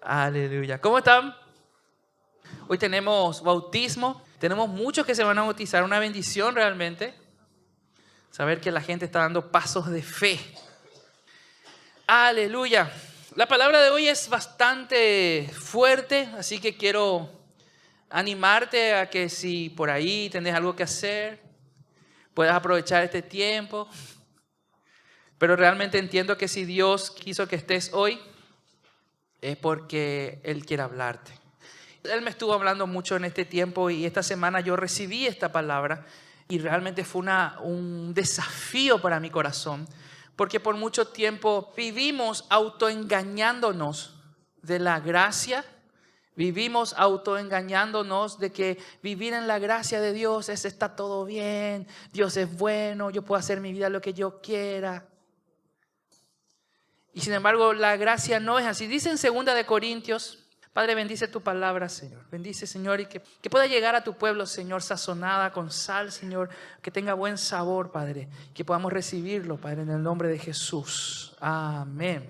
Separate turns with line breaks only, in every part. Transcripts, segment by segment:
Aleluya. ¿Cómo están? Hoy tenemos bautismo. Tenemos muchos que se van a bautizar. Una bendición realmente. Saber que la gente está dando pasos de fe. Aleluya. La palabra de hoy es bastante fuerte, así que quiero animarte a que si por ahí tenés algo que hacer, puedas aprovechar este tiempo. Pero realmente entiendo que si Dios quiso que estés hoy, es porque Él quiere hablarte. Él me estuvo hablando mucho en este tiempo y esta semana yo recibí esta palabra y realmente fue un desafío para mi corazón. Porque por mucho tiempo vivimos autoengañándonos de la gracia. Vivimos autoengañándonos de que vivir en la gracia de Dios está todo bien. Dios es bueno, yo puedo hacer mi vida lo que yo quiera. Y sin embargo la gracia no es así. Dice en 2 de Corintios, Padre, bendice tu palabra, Señor. Bendice, Señor, y que pueda llegar a tu pueblo, Señor, sazonada con sal, Señor. Que tenga buen sabor, Padre. Que podamos recibirlo, Padre, en el nombre de Jesús. Amén.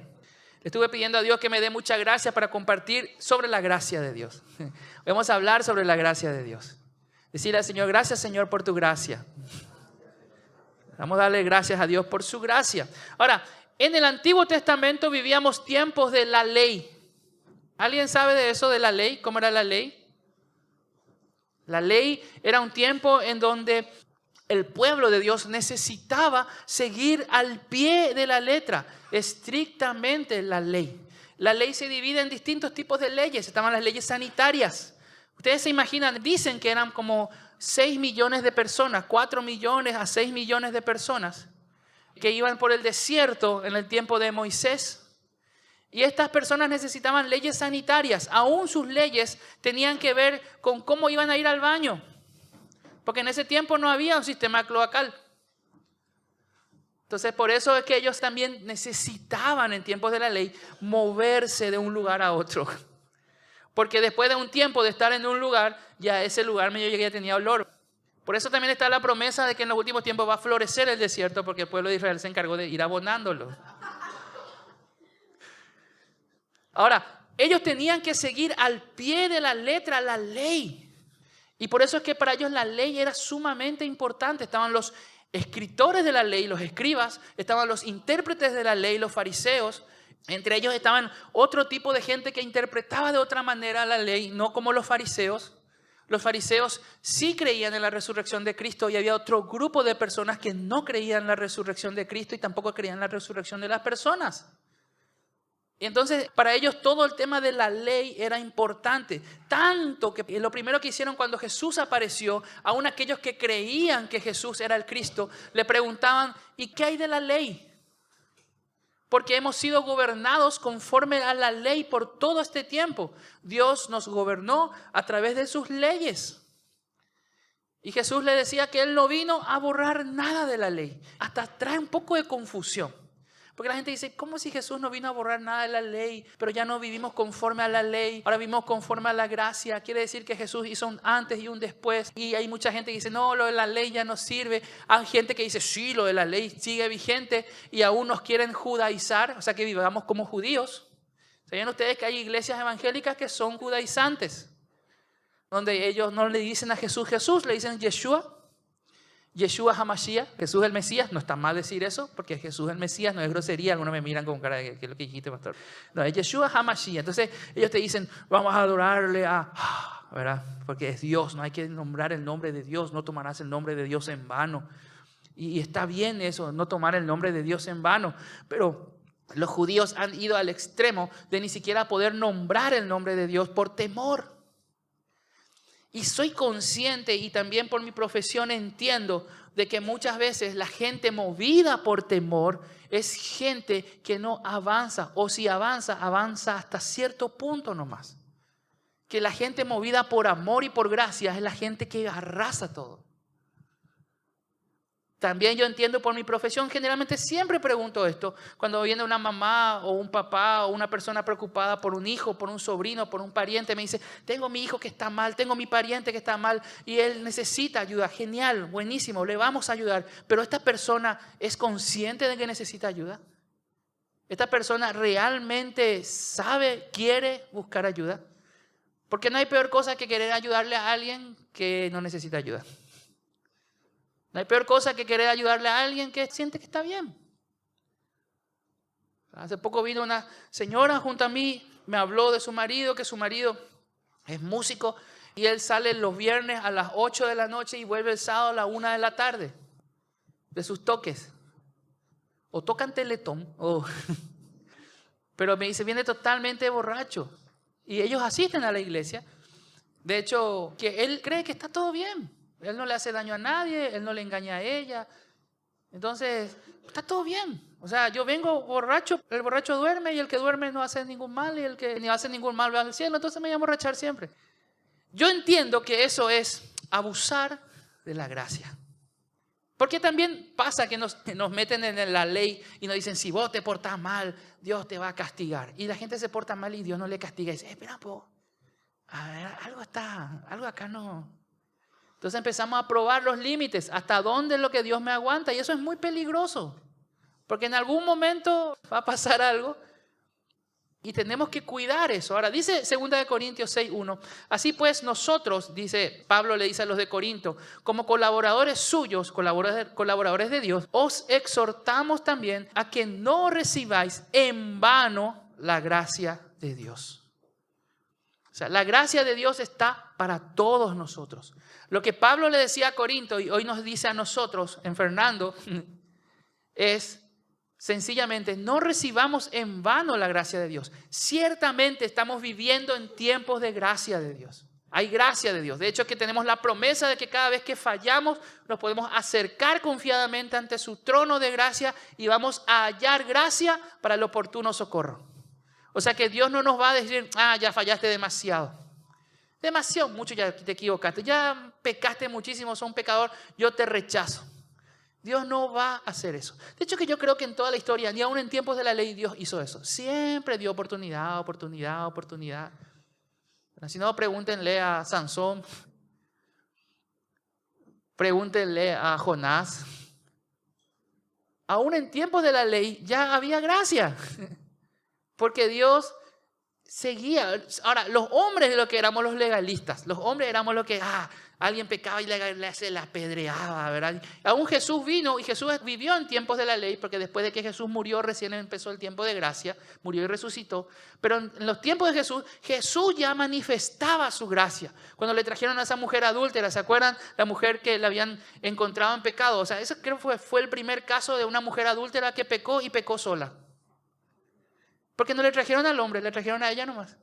Le estuve pidiendo a Dios que me dé mucha gracia para compartir sobre la gracia de Dios. Vamos a hablar sobre la gracia de Dios. Decirle al Señor, gracias, Señor, por tu gracia. Vamos a darle gracias a Dios por su gracia. Ahora, en el Antiguo Testamento vivíamos tiempos de la ley. ¿Alguien sabe de eso, de la ley? ¿Cómo era la ley? La ley era un tiempo en donde el pueblo de Dios necesitaba seguir al pie de la letra, estrictamente la ley. La ley se divide en distintos tipos de leyes. Estaban las leyes sanitarias. Ustedes se imaginan, dicen que eran como 6 millones de personas, 4 millones a 6 millones de personas que iban por el desierto en el tiempo de Moisés. Y estas personas necesitaban leyes sanitarias. Aún sus leyes tenían que ver con cómo iban a ir al baño. Porque en ese tiempo no había un sistema cloacal. Entonces por eso es que ellos también necesitaban en tiempos de la ley moverse de un lugar a otro. Porque después de un tiempo de estar en un lugar, ya ese lugar medio ya tenía olor. Por eso también está la promesa de que en los últimos tiempos va a florecer el desierto, porque el pueblo de Israel se encargó de ir abonándolo. Ahora, ellos tenían que seguir al pie de la letra la ley. Y por eso es que para ellos la ley era sumamente importante. Estaban los escritores de la ley, los escribas, estaban los intérpretes de la ley, los fariseos. Entre ellos estaban otro tipo de gente que interpretaba de otra manera la ley, no como los fariseos. Los fariseos sí creían en la resurrección de Cristo y había otro grupo de personas que no creían en la resurrección de Cristo y tampoco creían en la resurrección de las personas. Y entonces para ellos todo el tema de la ley era importante. Tanto que lo primero que hicieron cuando Jesús apareció, aún aquellos que creían que Jesús era el Cristo, le preguntaban, ¿y qué hay de la ley? Porque hemos sido gobernados conforme a la ley por todo este tiempo. Dios nos gobernó a través de sus leyes. Y Jesús le decía que Él no vino a borrar nada de la ley. Hasta trae un poco de confusión. Porque la gente dice, ¿cómo si Jesús no vino a borrar nada de la ley? Pero ya no vivimos conforme a la ley, ahora vivimos conforme a la gracia. Quiere decir que Jesús hizo un antes y un después. Y hay mucha gente que dice, no, lo de la ley ya no sirve. Hay gente que dice, sí, lo de la ley sigue vigente. Y aún nos quieren judaizar, o sea que vivamos como judíos. ¿Saben ustedes que hay iglesias evangélicas que son judaizantes? Donde ellos no le dicen a Jesús, Jesús, le dicen Yeshua. Yeshua HaMashiach, Jesús el Mesías. No está mal decir eso, porque Jesús el Mesías no es grosería. Algunos me miran con cara de ¿qué es lo que dijiste, pastor? No, es Yeshua HaMashiach. Entonces ellos te dicen, vamos a adorarle ¿verdad? Porque es Dios, no hay que nombrar el nombre de Dios, no tomarás el nombre de Dios en vano. Y está bien eso, no tomar el nombre de Dios en vano, pero los judíos han ido al extremo de ni siquiera poder nombrar el nombre de Dios por temor. Y soy consciente y también por mi profesión entiendo de que muchas veces la gente movida por temor es gente que no avanza, o si avanza, avanza hasta cierto punto nomás. Que la gente movida por amor y por gracia es la gente que arrasa todo. También yo entiendo por mi profesión, generalmente siempre pregunto esto, cuando viene una mamá o un papá o una persona preocupada por un hijo, por un sobrino, por un pariente, me dice, tengo mi hijo que está mal, tengo mi pariente que está mal y él necesita ayuda. Genial, buenísimo, le vamos a ayudar. Pero esta persona es consciente de que necesita ayuda. ¿Esta persona realmente sabe, quiere buscar ayuda? Porque no hay peor cosa que querer ayudarle a alguien que no necesita ayuda. No hay peor cosa que querer ayudarle a alguien que siente que está bien. Hace poco vino una señora junto a mí, me habló de su marido, que su marido es músico y él sale los viernes a las 8 de la noche y vuelve el sábado a la 1 de la tarde de sus toques. O tocan Teletón, pero me dice, viene totalmente borracho. Y ellos asisten a la iglesia. De hecho, que él cree que está todo bien. Él no le hace daño a nadie, él no le engaña a ella. Entonces, está todo bien. O sea, yo vengo borracho, el borracho duerme y el que duerme no hace ningún mal y el que ni hace ningún mal va al cielo. Entonces me voy a emborrachar siempre. Yo entiendo que eso es abusar de la gracia. Porque también pasa que nos meten en la ley y nos dicen, si vos te portás mal, Dios te va a castigar. Y la gente se porta mal y Dios no le castiga. Y dice, espera, a ver, algo acá no. Entonces empezamos a probar los límites, hasta dónde es lo que Dios me aguanta. Y eso es muy peligroso. Porque en algún momento va a pasar algo y tenemos que cuidar eso. Ahora, dice 2 Corintios 6:1, así pues nosotros, dice Pablo, le dice a los de Corinto, como colaboradores suyos, colaboradores de Dios, os exhortamos también a que no recibáis en vano la gracia de Dios. O sea, la gracia de Dios está para todos nosotros. Lo que Pablo le decía a Corinto y hoy nos dice a nosotros, en Fernando, es sencillamente, no recibamos en vano la gracia de Dios. Ciertamente estamos viviendo en tiempos de gracia de Dios. Hay gracia de Dios. De hecho, que tenemos la promesa de que cada vez que fallamos nos podemos acercar confiadamente ante su trono de gracia y vamos a hallar gracia para el oportuno socorro. O sea que Dios no nos va a decir, ya fallaste demasiado. Demasiado, mucho ya te equivocaste. Ya pecaste muchísimo, sos un pecador, yo te rechazo. Dios no va a hacer eso. De hecho, que yo creo que en toda la historia, ni aún en tiempos de la ley, Dios hizo eso. Siempre dio oportunidad. Si no, pregúntenle a Sansón. Pregúntenle a Jonás. Aún en tiempos de la ley ya había gracia. Porque Dios seguía. Ahora, los hombres de lo que éramos los legalistas. Los hombres éramos los que, alguien pecaba y se la apedreaba, ¿verdad? Aún Jesús vino y Jesús vivió en tiempos de la ley, porque después de que Jesús murió recién empezó el tiempo de gracia, murió y resucitó. Pero en los tiempos de Jesús, Jesús ya manifestaba su gracia. Cuando le trajeron a esa mujer adúltera, ¿se acuerdan? La mujer que la habían encontrado en pecado. O sea, eso creo que fue el primer caso de una mujer adúltera que pecó y pecó sola. Porque no le trajeron al hombre, le trajeron a ella nomás.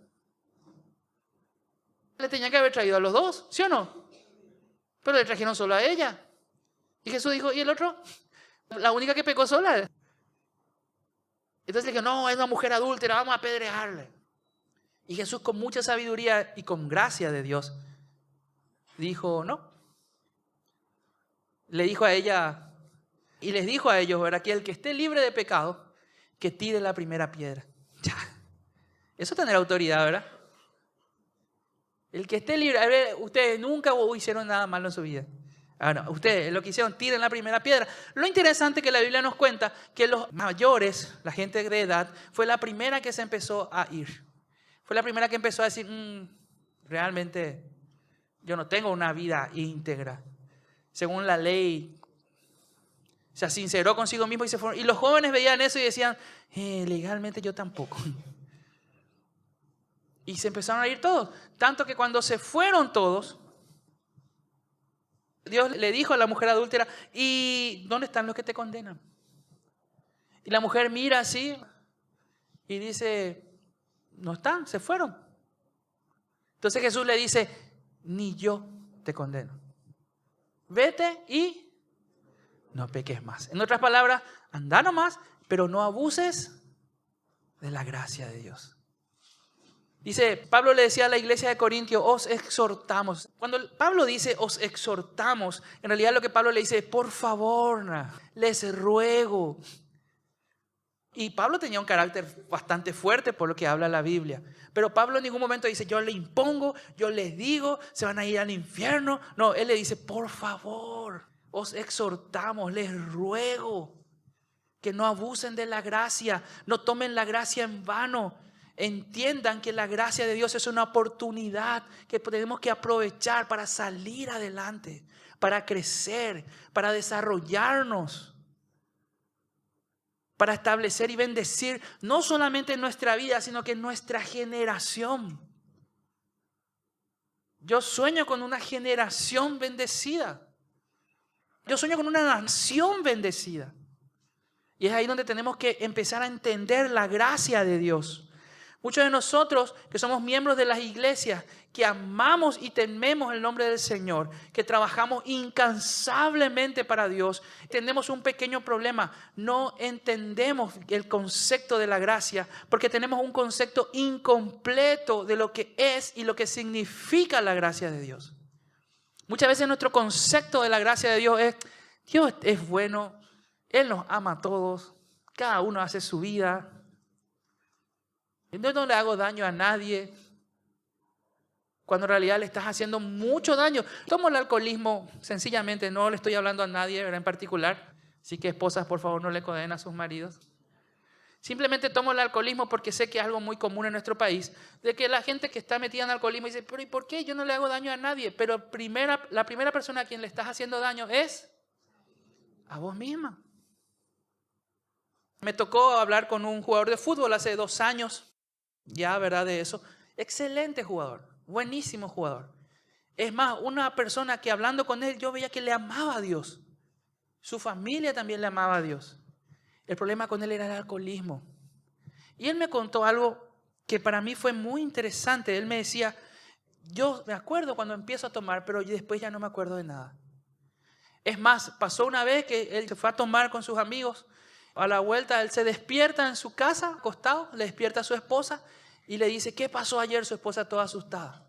Le tenían que haber traído a los dos, ¿sí o no? Pero le trajeron solo a ella. Y Jesús dijo, ¿y el otro? La única que pecó sola. Entonces le dijo, no, es una mujer adúltera, vamos a apedrearle. Y Jesús, con mucha sabiduría y con gracia de Dios, dijo, no. Le dijo a ella, y les dijo a ellos, ¿verdad? Que el que esté libre de pecado, que tire la primera piedra. Ya. Eso es tener autoridad, ¿verdad? El que esté libre, a ver, ustedes nunca hicieron nada malo en su vida. No, ustedes lo que hicieron, tiren la primera piedra. Lo interesante que la Biblia nos cuenta que los mayores, la gente de edad, fue la primera que se empezó a ir. Fue la primera que empezó a decir, realmente yo no tengo una vida íntegra. Según la ley, se sinceró consigo mismo y se fueron. Y los jóvenes veían eso y decían, legalmente yo tampoco. Y se empezaron a ir todos. Tanto que cuando se fueron todos, Dios le dijo a la mujer adúltera, ¿y dónde están los que te condenan? Y la mujer mira así y dice, no están, se fueron. Entonces Jesús le dice, ni yo te condeno. Vete y no peques más. En otras palabras, anda nomás, pero no abuses de la gracia de Dios. Dice, Pablo le decía a la iglesia de Corintios, os exhortamos. Cuando Pablo dice, os exhortamos, en realidad lo que Pablo le dice, por favor, les ruego. Y Pablo tenía un carácter bastante fuerte por lo que habla la Biblia. Pero Pablo en ningún momento dice, yo le impongo, yo les digo, se van a ir al infierno. No, él le dice, por favor, os exhortamos, les ruego que no abusen de la gracia, no tomen la gracia en vano. Entiendan que la gracia de Dios es una oportunidad que tenemos que aprovechar para salir adelante, para crecer, para desarrollarnos, para establecer y bendecir no solamente nuestra vida, sino que nuestra generación. Yo sueño con una generación bendecida. Yo sueño con una nación bendecida. Y es ahí donde tenemos que empezar a entender la gracia de Dios. Muchos de nosotros que somos miembros de las iglesias, que amamos y tememos el nombre del Señor, que trabajamos incansablemente para Dios, tenemos un pequeño problema. No entendemos el concepto de la gracia porque tenemos un concepto incompleto de lo que es y lo que significa la gracia de Dios. Muchas veces nuestro concepto de la gracia de Dios es bueno, Él nos ama a todos, cada uno hace su vida. Yo no le hago daño a nadie, cuando en realidad le estás haciendo mucho daño. Tomo el alcoholismo, sencillamente no le estoy hablando a nadie en particular. Así que esposas, por favor, no le condenen a sus maridos. Simplemente tomo el alcoholismo porque sé que es algo muy común en nuestro país, de que la gente que está metida en alcoholismo dice, pero ¿y por qué? Yo no le hago daño a nadie. Pero la primera persona a quien le estás haciendo daño es a vos misma. Me tocó hablar con un jugador de fútbol hace 2 años. Ya, ¿verdad? De eso. Excelente jugador, buenísimo jugador. Es más, una persona que hablando con él yo veía que le amaba a Dios. Su familia también le amaba a Dios. El problema con él era el alcoholismo. Y él me contó algo que para mí fue muy interesante. Él me decía, yo me acuerdo cuando empiezo a tomar, pero después ya no me acuerdo de nada. Es más, pasó una vez que él se fue a tomar con sus amigos. A la vuelta él se despierta en su casa, acostado, le despierta a su esposa y le dice, ¿qué pasó ayer? Su esposa toda asustada.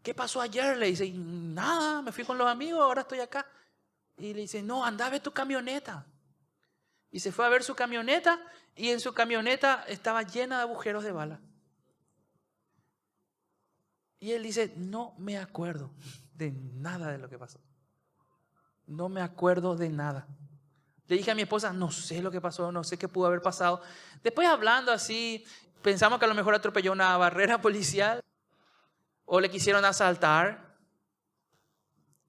¿Qué pasó ayer? Le dice, nada, me fui con los amigos, ahora estoy acá. Y le dice, no, anda a ver tu camioneta. Y se fue a ver su camioneta y en su camioneta estaba llena de agujeros de bala. Y él dice, no me acuerdo de nada de lo que pasó. No me acuerdo de nada. Le dije a mi esposa, no sé lo que pasó, no sé qué pudo haber pasado. Después hablando así, pensamos que a lo mejor atropelló una barrera policial o le quisieron asaltar.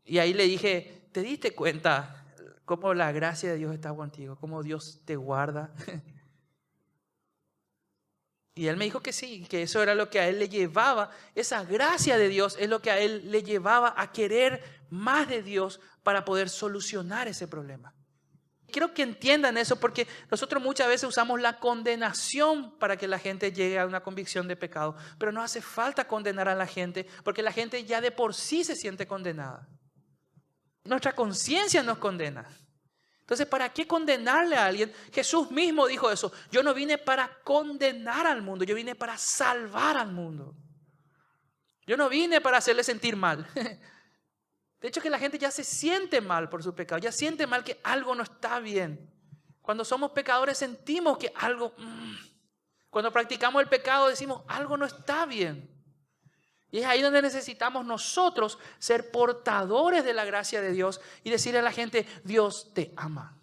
Y ahí le dije, ¿te diste cuenta cómo la gracia de Dios está contigo? Cómo Dios te guarda. Y él me dijo que sí, que eso era lo que a él le llevaba. Esa gracia de Dios es lo que a él le llevaba a querer más de Dios para poder solucionar ese problema. Quiero que entiendan eso porque nosotros muchas veces usamos la condenación para que la gente llegue a una convicción de pecado. Pero no hace falta condenar a la gente porque la gente ya de por sí se siente condenada. Nuestra conciencia nos condena. Entonces, ¿para qué condenarle a alguien? Jesús mismo dijo eso. Yo no vine para condenar al mundo, yo vine para salvar al mundo. Yo no vine para hacerle sentir mal. De hecho, que la gente ya se siente mal por su pecado, ya siente mal que algo no está bien. Cuando somos pecadores sentimos que algo, cuando practicamos el pecado decimos algo no está bien. Y es ahí donde necesitamos nosotros ser portadores de la gracia de Dios y decirle a la gente, Dios te ama.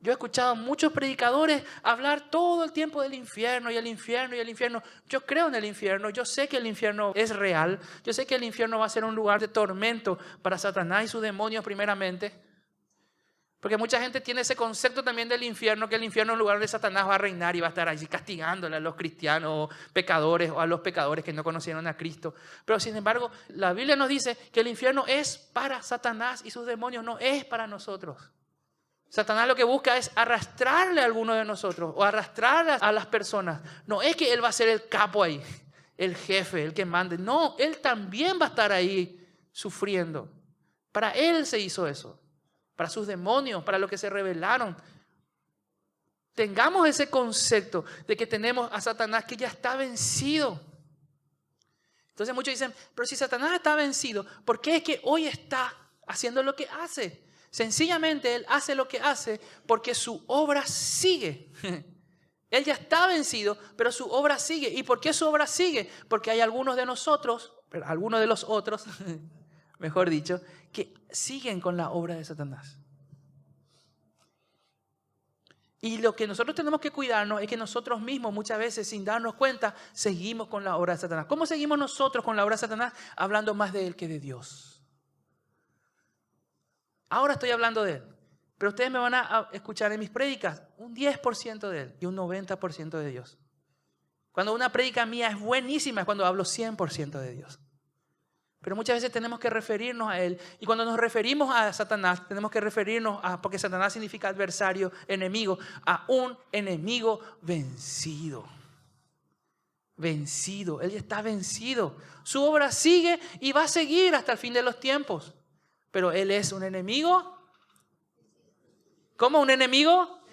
Yo he escuchado a muchos predicadores hablar todo el tiempo del infierno y el infierno y el infierno. Yo creo en el infierno, yo sé que el infierno es real. Yo sé que el infierno va a ser un lugar de tormento para Satanás y sus demonios primeramente. Porque mucha gente tiene ese concepto también del infierno, que el infierno es un lugar donde Satanás va a reinar y va a estar allí castigándole a los cristianos o pecadores o a los pecadores que no conocieron a Cristo. Pero sin embargo, la Biblia nos dice que el infierno es para Satanás y sus demonios, no es para nosotros. Satanás lo que busca es arrastrarle a alguno de nosotros o arrastrarle a las personas. No es que él va a ser el capo ahí, el jefe, el que mande. No, él también va a estar ahí sufriendo. Para él se hizo eso. Para sus demonios, para los que se rebelaron. Tengamos ese concepto de que tenemos a Satanás que ya está vencido. Entonces muchos dicen, pero si Satanás está vencido, ¿por qué es que hoy está haciendo lo que hace? Sencillamente Él hace lo que hace porque su obra sigue. Él ya está vencido, pero su obra sigue. ¿Y por qué su obra sigue? Porque hay algunos de nosotros, algunos de los otros, mejor dicho, que siguen con la obra de Satanás. Y lo que nosotros tenemos que cuidarnos es que nosotros mismos muchas veces sin darnos cuenta seguimos con la obra de Satanás. ¿Cómo seguimos nosotros con la obra de Satanás? Hablando más de él que de Dios. Ahora estoy hablando de él, pero ustedes me van a escuchar en mis prédicas un 10% de él y un 90% de Dios. Cuando una prédica mía es buenísima es cuando hablo 100% de Dios. Pero muchas veces tenemos que referirnos a Él. Y cuando nos referimos a Satanás, tenemos que referirnos a, porque Satanás significa adversario, enemigo, a un enemigo vencido. Vencido. Él ya está vencido. Su obra sigue y va a seguir hasta el fin de los tiempos. Pero Él es un enemigo. ¿Cómo un enemigo?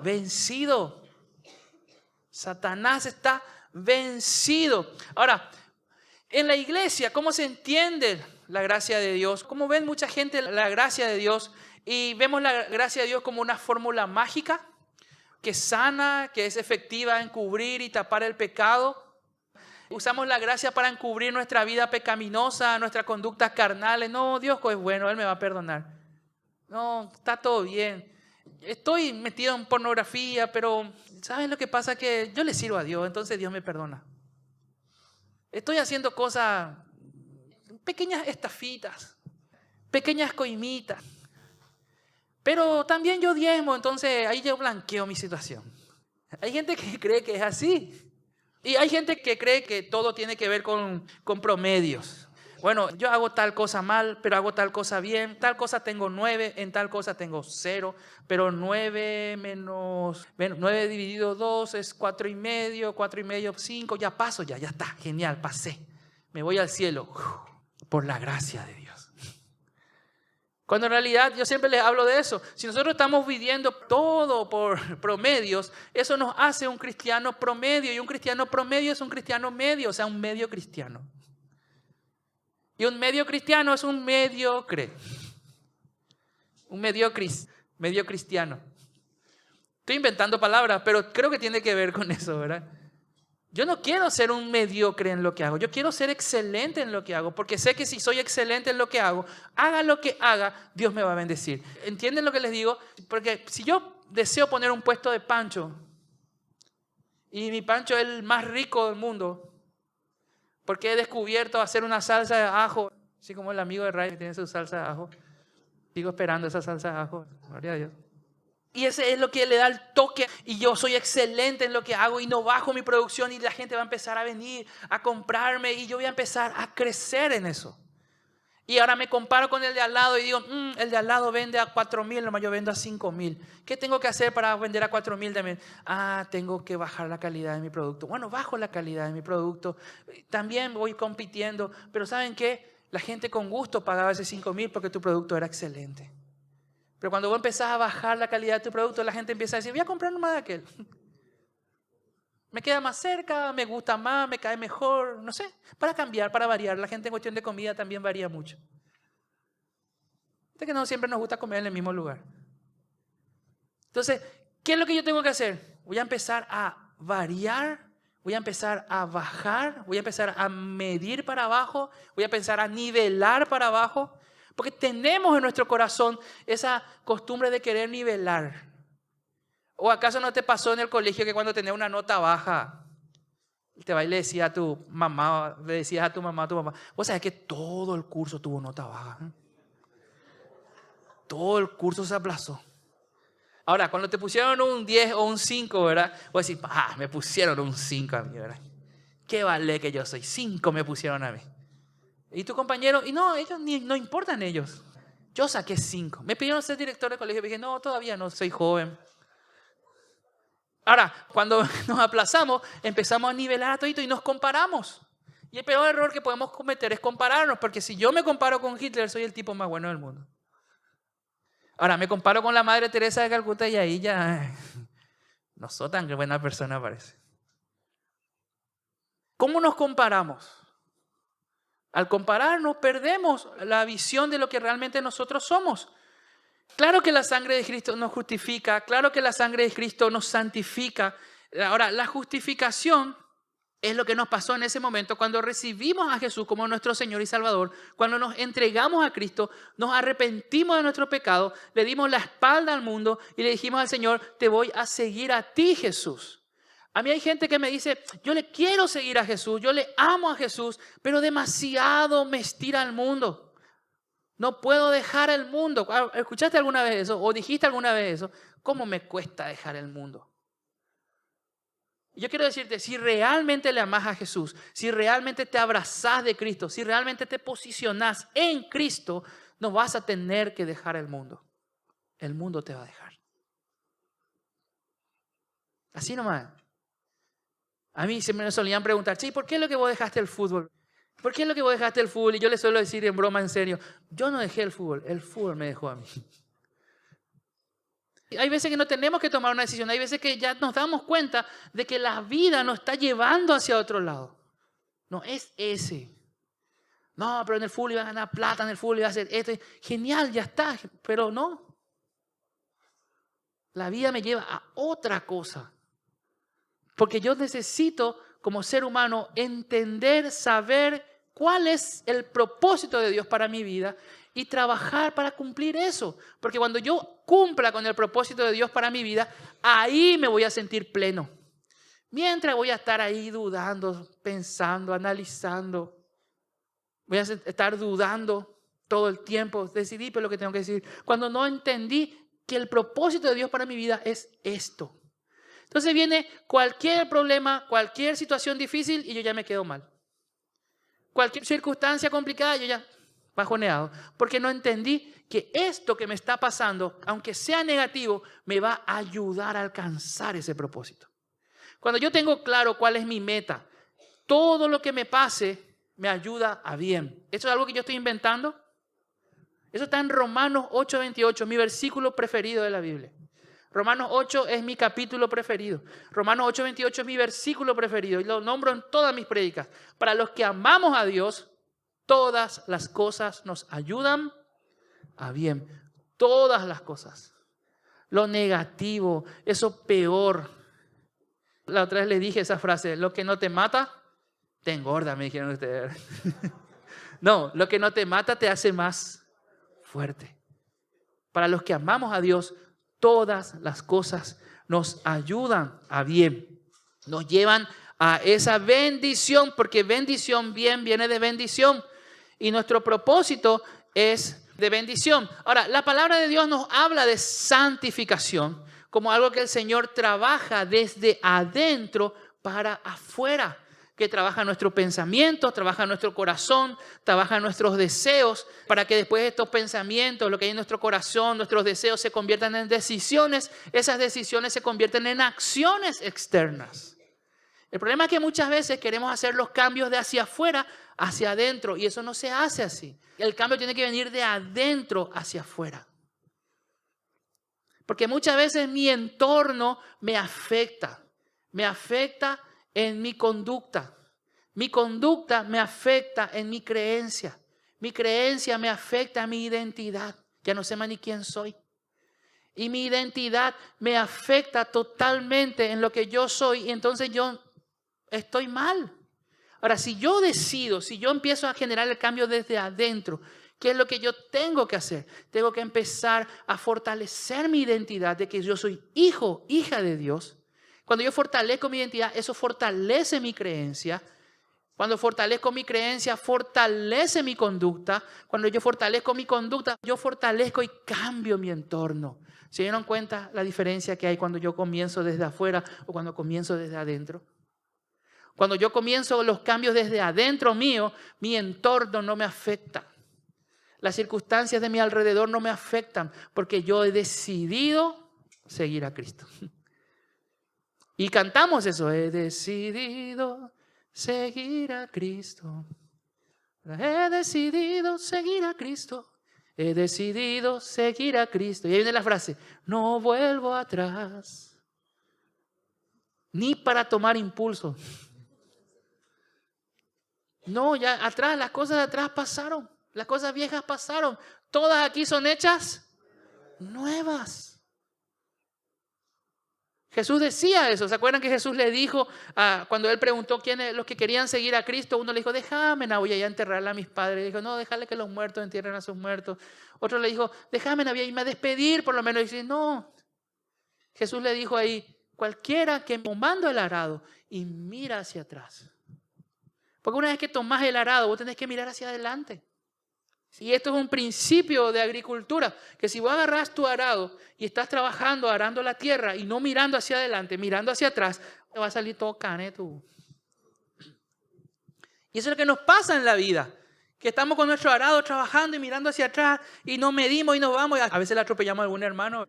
Vencido. Satanás está vencido. Ahora, en la iglesia, ¿cómo se entiende la gracia de Dios? ¿Cómo ven mucha gente la gracia de Dios? Y vemos la gracia de Dios como una fórmula mágica que sana, que es efectiva en cubrir y tapar el pecado. Usamos la gracia para encubrir nuestra vida pecaminosa, nuestras conductas carnales. No, Dios es bueno, Él me va a perdonar. No, está todo bien. Estoy metido en pornografía, pero ¿saben lo que pasa? Que yo le sirvo a Dios, entonces Dios me perdona. Estoy haciendo cosas, pequeñas estafitas, pequeñas coimitas. Pero también yo diezmo, entonces ahí yo blanqueo mi situación. Hay gente que cree que es así. Y hay gente que cree que todo tiene que ver con promedios. Bueno, yo hago tal cosa mal, pero hago tal cosa bien. Tal cosa tengo 9, en tal cosa tengo 0. Pero 9 dividido 2 es 4,5. 4,5, 5. Ya paso, ya está. Genial, pasé. Me voy al cielo. Por la gracia de Dios. Cuando en realidad yo siempre les hablo de eso. Si nosotros estamos viviendo todo por promedios, eso nos hace un cristiano promedio. Y un cristiano promedio es un cristiano medio, o sea, un medio cristiano. Y un medio cristiano es un mediocre. Un medio cristiano. Estoy inventando palabras, pero creo que tiene que ver con eso, ¿verdad? Yo no quiero ser un mediocre en lo que hago. Yo quiero ser excelente en lo que hago. Porque sé que si soy excelente en lo que hago, haga lo que haga, Dios me va a bendecir. ¿Entienden lo que les digo? Porque si yo deseo poner un puesto de pancho, y mi pancho es el más rico del mundo, porque he descubierto hacer una salsa de ajo, así como el amigo de Ray que tiene su salsa de ajo. Sigo esperando esa salsa de ajo. Gloria a Dios. Y ese es lo que le da el toque. Y yo soy excelente en lo que hago y no bajo mi producción y la gente va a empezar a venir a comprarme y yo voy a empezar a crecer en eso. Y ahora me comparo con el de al lado y digo, el de al lado vende a 4,000, nomás yo vendo a 5,000. ¿Qué tengo que hacer para vender a 4,000 también? Tengo que bajar la calidad de mi producto. Bueno, bajo la calidad de mi producto. También voy compitiendo. Pero ¿saben qué? La gente con gusto pagaba ese 5,000 porque tu producto era excelente. Pero cuando vos empezás a bajar la calidad de tu producto, la gente empieza a decir, voy a comprar nomás de aquel. Me queda más cerca, me gusta más, me cae mejor, no sé, para cambiar, para variar. La gente en cuestión de comida también varía mucho. Es que no siempre nos gusta comer en el mismo lugar. Entonces, ¿qué es lo que yo tengo que hacer? Voy a empezar a variar, voy a empezar a bajar, voy a empezar a medir para abajo, voy a empezar a nivelar para abajo, porque tenemos en nuestro corazón esa costumbre de querer nivelar. ¿O acaso no te pasó en el colegio que cuando tenías una nota baja, te vas y le decías a tu mamá, vos sabés que todo el curso tuvo nota baja? Todo el curso se aplazó. Ahora, cuando te pusieron un 10 o un 5, ¿verdad? Vos decís, me pusieron un 5 a mí, ¿verdad? ¿Qué vale que yo soy? 5 me pusieron a mí. Y tu compañero, y no, ellos no importan ellos. Yo saqué 5. Me pidieron ser director de colegio y dije, no, todavía no, soy joven. Ahora, cuando nos aplazamos, empezamos a nivelar a todito y nos comparamos. Y el peor error que podemos cometer es compararnos, porque si yo me comparo con Hitler, soy el tipo más bueno del mundo. Ahora, me comparo con la Madre Teresa de Calcuta y ahí ya no soy tan buena persona, parece. ¿Cómo nos comparamos? Al compararnos, perdemos la visión de lo que realmente nosotros somos. Claro que la sangre de Cristo nos justifica, claro que la sangre de Cristo nos santifica. Ahora, la justificación Es lo que nos pasó en ese momento cuando recibimos a Jesús como nuestro Señor y Salvador, cuando nos entregamos a Cristo, nos arrepentimos de nuestro pecado, le dimos la espalda al mundo y le dijimos al Señor, te voy a seguir a ti, Jesús. A mí hay gente que me dice, yo le quiero seguir a Jesús, yo le amo a Jesús, pero demasiado me estira el mundo. No puedo dejar el mundo. ¿Escuchaste alguna vez eso? ¿O dijiste alguna vez eso? ¿Cómo me cuesta dejar el mundo? Yo quiero decirte, si realmente le amas a Jesús, si realmente te abrazás de Cristo, si realmente te posicionás en Cristo, no vas a tener que dejar el mundo. El mundo te va a dejar. Así nomás. A mí siempre me solían preguntar, sí, ¿por qué es lo que vos dejaste el fútbol? ¿Por qué es lo que vos dejaste el fútbol? Y yo les suelo decir en broma, en serio, yo no dejé el fútbol me dejó a mí. Hay veces que no tenemos que tomar una decisión, hay veces que ya nos damos cuenta de que la vida nos está llevando hacia otro lado. No es ese. No, pero en el fútbol iba a ganar plata, en el fútbol iba a hacer esto. Genial, ya está, pero no. La vida me lleva a otra cosa. Porque yo necesito, como ser humano, entender, saber cuál es el propósito de Dios para mi vida y trabajar para cumplir eso. Porque cuando yo cumpla con el propósito de Dios para mi vida, ahí me voy a sentir pleno. Mientras voy a estar ahí dudando, pensando, analizando. Voy a estar dudando todo el tiempo. Decidí por lo que tengo que decir. Cuando no entendí que el propósito de Dios para mi vida es esto. Entonces viene cualquier problema, cualquier situación difícil y yo ya me quedo mal. Cualquier circunstancia complicada, yo ya bajoneado. Porque no entendí que esto que me está pasando, aunque sea negativo, me va a ayudar a alcanzar ese propósito. Cuando yo tengo claro cuál es mi meta, todo lo que me pase me ayuda a bien. ¿Eso es algo que yo estoy inventando? Eso está en Romanos 8:28, mi versículo preferido de la Biblia. Romanos 8 es mi capítulo preferido. Romanos 8:28 es mi versículo preferido y lo nombro en todas mis prédicas. Para los que amamos a Dios, todas las cosas nos ayudan a bien. Todas las cosas. Lo negativo, eso peor. La otra vez le dije esa frase, lo que no te mata, te engorda, me dijeron ustedes. No, lo que no te mata te hace más fuerte. Para los que amamos a Dios, todas las cosas nos ayudan a bien. Nos llevan a esa bendición, porque bendición bien viene de bendición. Y nuestro propósito es de bendición. Ahora, la palabra de Dios nos habla de santificación como algo que el Señor trabaja desde adentro para afuera. Que trabaja nuestros pensamientos, trabaja nuestro corazón, trabaja nuestros deseos, para que después estos pensamientos, lo que hay en nuestro corazón, nuestros deseos se conviertan en decisiones, esas decisiones se convierten en acciones externas. El problema es que muchas veces queremos hacer los cambios de hacia afuera hacia adentro y eso no se hace así. El cambio tiene que venir de adentro hacia afuera. Porque muchas veces mi entorno me afecta en mi conducta. Mi conducta me afecta en mi creencia. Mi creencia me afecta a mi identidad. Ya no sé más ni quién soy. Y mi identidad me afecta totalmente en lo que yo soy. Y entonces yo estoy mal. Ahora, si yo decido, si yo empiezo a generar el cambio desde adentro, ¿qué es lo que yo tengo que hacer? Tengo que empezar a fortalecer mi identidad de que yo soy hijo, hija de Dios. Cuando yo fortalezco mi identidad, eso fortalece mi creencia. Cuando fortalezco mi creencia, fortalece mi conducta. Cuando yo fortalezco mi conducta, yo fortalezco y cambio mi entorno. ¿Se dieron cuenta la diferencia que hay cuando yo comienzo desde afuera o cuando comienzo desde adentro? Cuando yo comienzo los cambios desde adentro mío, mi entorno no me afecta. Las circunstancias de mi alrededor no me afectan porque yo he decidido seguir a Cristo. Y cantamos eso, he decidido seguir a Cristo. He decidido seguir a Cristo. He decidido seguir a Cristo. Y ahí viene la frase, no vuelvo atrás, ni para tomar impulso. No, ya atrás, las cosas de atrás pasaron. Las cosas viejas pasaron. Todas aquí son hechas nuevas. Jesús decía eso. ¿Se acuerdan que Jesús le dijo, cuando él preguntó quiénes los que querían seguir a Cristo? Uno le dijo, déjame, voy a enterrarle a mis padres. Le dijo, no, déjale que los muertos entierren a sus voy. Otro le dijo, déjame, voy a irme a despedir por lo menos. Y dice, no. Jesús le dijo ahí, cualquiera que tomando el arado y mira hacia atrás. Porque una vez que tomás el arado, vos tenés que mirar hacia adelante. Y esto es un principio de agricultura, que si vos agarrás tu arado y estás trabajando, arando la tierra y no mirando hacia adelante, mirando hacia atrás, te va a salir todo cane tú. Y eso es lo que nos pasa en la vida, que estamos con nuestro arado trabajando y mirando hacia atrás y no medimos y nos vamos. Y a veces le atropellamos a algún hermano,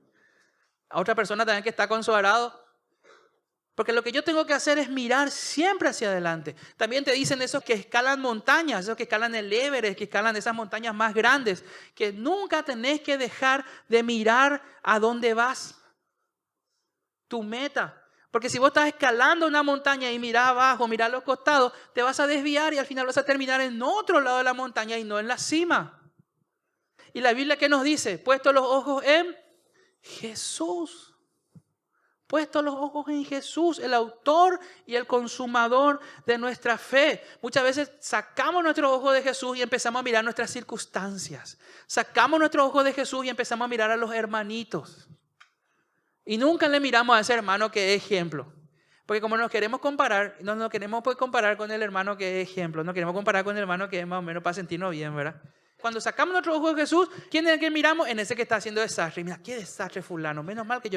a otra persona también que está con su arado. Porque lo que yo tengo que hacer es mirar siempre hacia adelante. También te dicen esos que escalan montañas, esos que escalan el Everest, que escalan esas montañas más grandes, que nunca tenés que dejar de mirar a dónde vas, tu meta. Porque si vos estás escalando una montaña y mirás abajo, mirás los costados, te vas a desviar y al final vas a terminar en otro lado de la montaña y no en la cima. Y la Biblia, ¿qué nos dice? Puesto los ojos en Jesús. Puesto los ojos en Jesús, el autor y el consumador de nuestra fe. Muchas veces sacamos nuestros ojos de Jesús y empezamos a mirar nuestras circunstancias. Sacamos nuestros ojos de Jesús y empezamos a mirar a los hermanitos. Y nunca le miramos a ese hermano que es ejemplo. Porque como nos queremos comparar, no nos queremos pues comparar con el hermano que es ejemplo. No queremos comparar con el hermano que es más o menos para sentirnos bien, ¿verdad? Cuando sacamos nuestros ojos de Jesús, ¿quién es el que miramos? En ese que está haciendo desastre. Y mira, qué desastre fulano. Menos mal que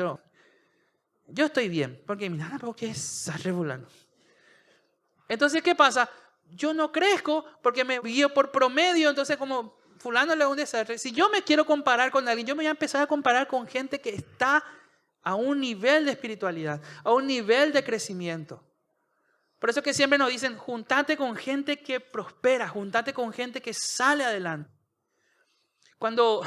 yo estoy bien, porque mira, pero qué desastre fulano. Entonces, ¿qué pasa? Yo no crezco porque me guío por promedio, entonces como fulano le da un desastre. Si yo me quiero comparar con alguien, yo me voy a empezar a comparar con gente que está a un nivel de espiritualidad, a un nivel de crecimiento. Por eso que siempre nos dicen, juntate con gente que prospera, juntate con gente que sale adelante. Cuando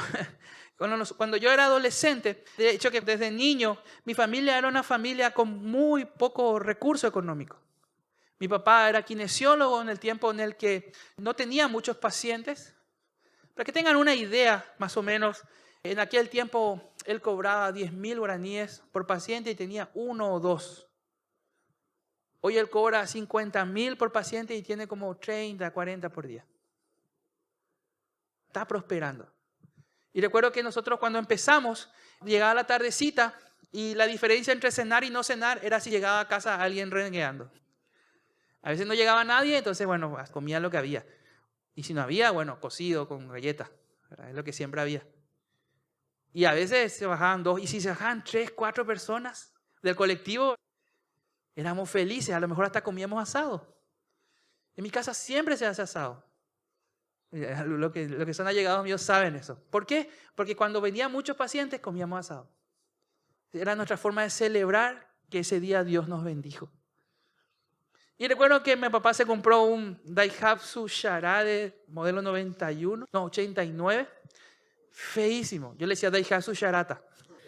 yo era adolescente, de hecho que desde niño, mi familia era una familia con muy poco recurso económico. Mi papá era kinesiólogo en el tiempo en el que no tenía muchos pacientes. Para que tengan una idea, más o menos, en aquel tiempo él cobraba 10.000 guaraníes por paciente y tenía 1 o 2. Hoy él cobra 50.000 por paciente y tiene como 30, 40 por día. Está prosperando. Y recuerdo que nosotros cuando empezamos, llegaba la tardecita y la diferencia entre cenar y no cenar era si llegaba a casa alguien rengueando. A veces no llegaba nadie, entonces bueno, comía lo que había. Y si no había, bueno, cocido con galletas. Es lo que siempre había. Y a veces se bajaban 2, y si se bajaban 3, 4 personas del colectivo, éramos felices, a lo mejor hasta comíamos asado. En mi casa siempre se hace asado. Lo que son allegados míos saben eso. ¿Por qué? Porque cuando venían muchos pacientes comíamos asado. Era nuestra forma de celebrar que ese día Dios nos bendijo. Y recuerdo que mi papá se compró un Daihatsu Charade modelo 89. Feísimo. Yo le decía Daihatsu Charata.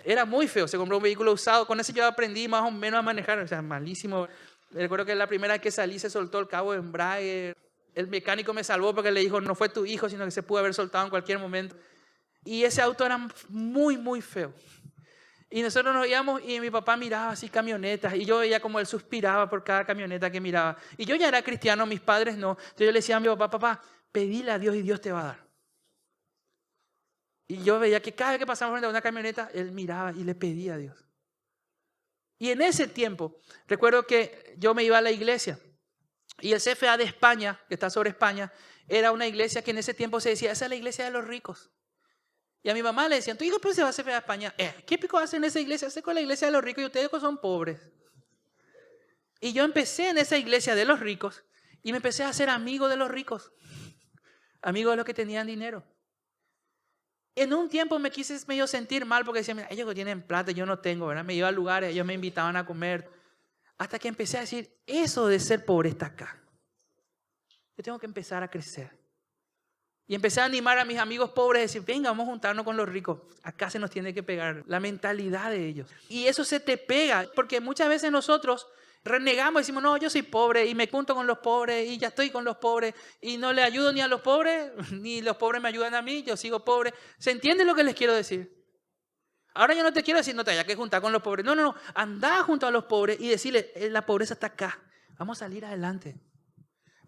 Era muy feo. Se compró un vehículo usado. Con ese yo aprendí más o menos a manejar. O sea, malísimo. Recuerdo que la primera vez que salí se soltó el cabo de embrague. El mecánico me salvó porque le dijo, no fue tu hijo, sino que se pudo haber soltado en cualquier momento. Y ese auto era muy, muy feo. Y nosotros nos íbamos y mi papá miraba así camionetas. Y yo veía como él suspiraba por cada camioneta que miraba. Y yo ya era cristiano, mis padres no. Entonces yo le decía a mi papá, papá, pedile a Dios y Dios te va a dar. Y yo veía que cada vez que pasamos frente a una camioneta, él miraba y le pedía a Dios. Y en ese tiempo, recuerdo que yo me iba a la iglesia. Y el CFA de España, que está sobre España, era una iglesia que en ese tiempo se decía, esa es la iglesia de los ricos. Y a mi mamá le decían, tu hijo pues se va a CFA de España. ¿Qué pico hacen en esa iglesia? Hace con la iglesia de los ricos y ustedes son pobres. Y yo empecé en esa iglesia de los ricos y me empecé a hacer amigo de los ricos. Amigo de los que tenían dinero. En un tiempo me quise medio sentir mal porque decían, mira, ellos que tienen plata, yo no tengo, ¿verdad? Me iba a lugares, ellos me invitaban a comer. Hasta que empecé a decir, eso de ser pobre está acá. Yo tengo que empezar a crecer. Y empecé a animar a mis amigos pobres a decir, venga, vamos a juntarnos con los ricos. Acá se nos tiene que pegar la mentalidad de ellos. Y eso se te pega, porque muchas veces nosotros renegamos y decimos, no, yo soy pobre y me junto con los pobres y ya estoy con los pobres y no le ayudo ni a los pobres, ni los pobres me ayudan a mí, yo sigo pobre. ¿Se entiende lo que les quiero decir? Ahora yo no te quiero decir, no te haya que juntar con los pobres. No, no, no. Andá junto a los pobres y decirle, la pobreza está acá. Vamos a salir adelante.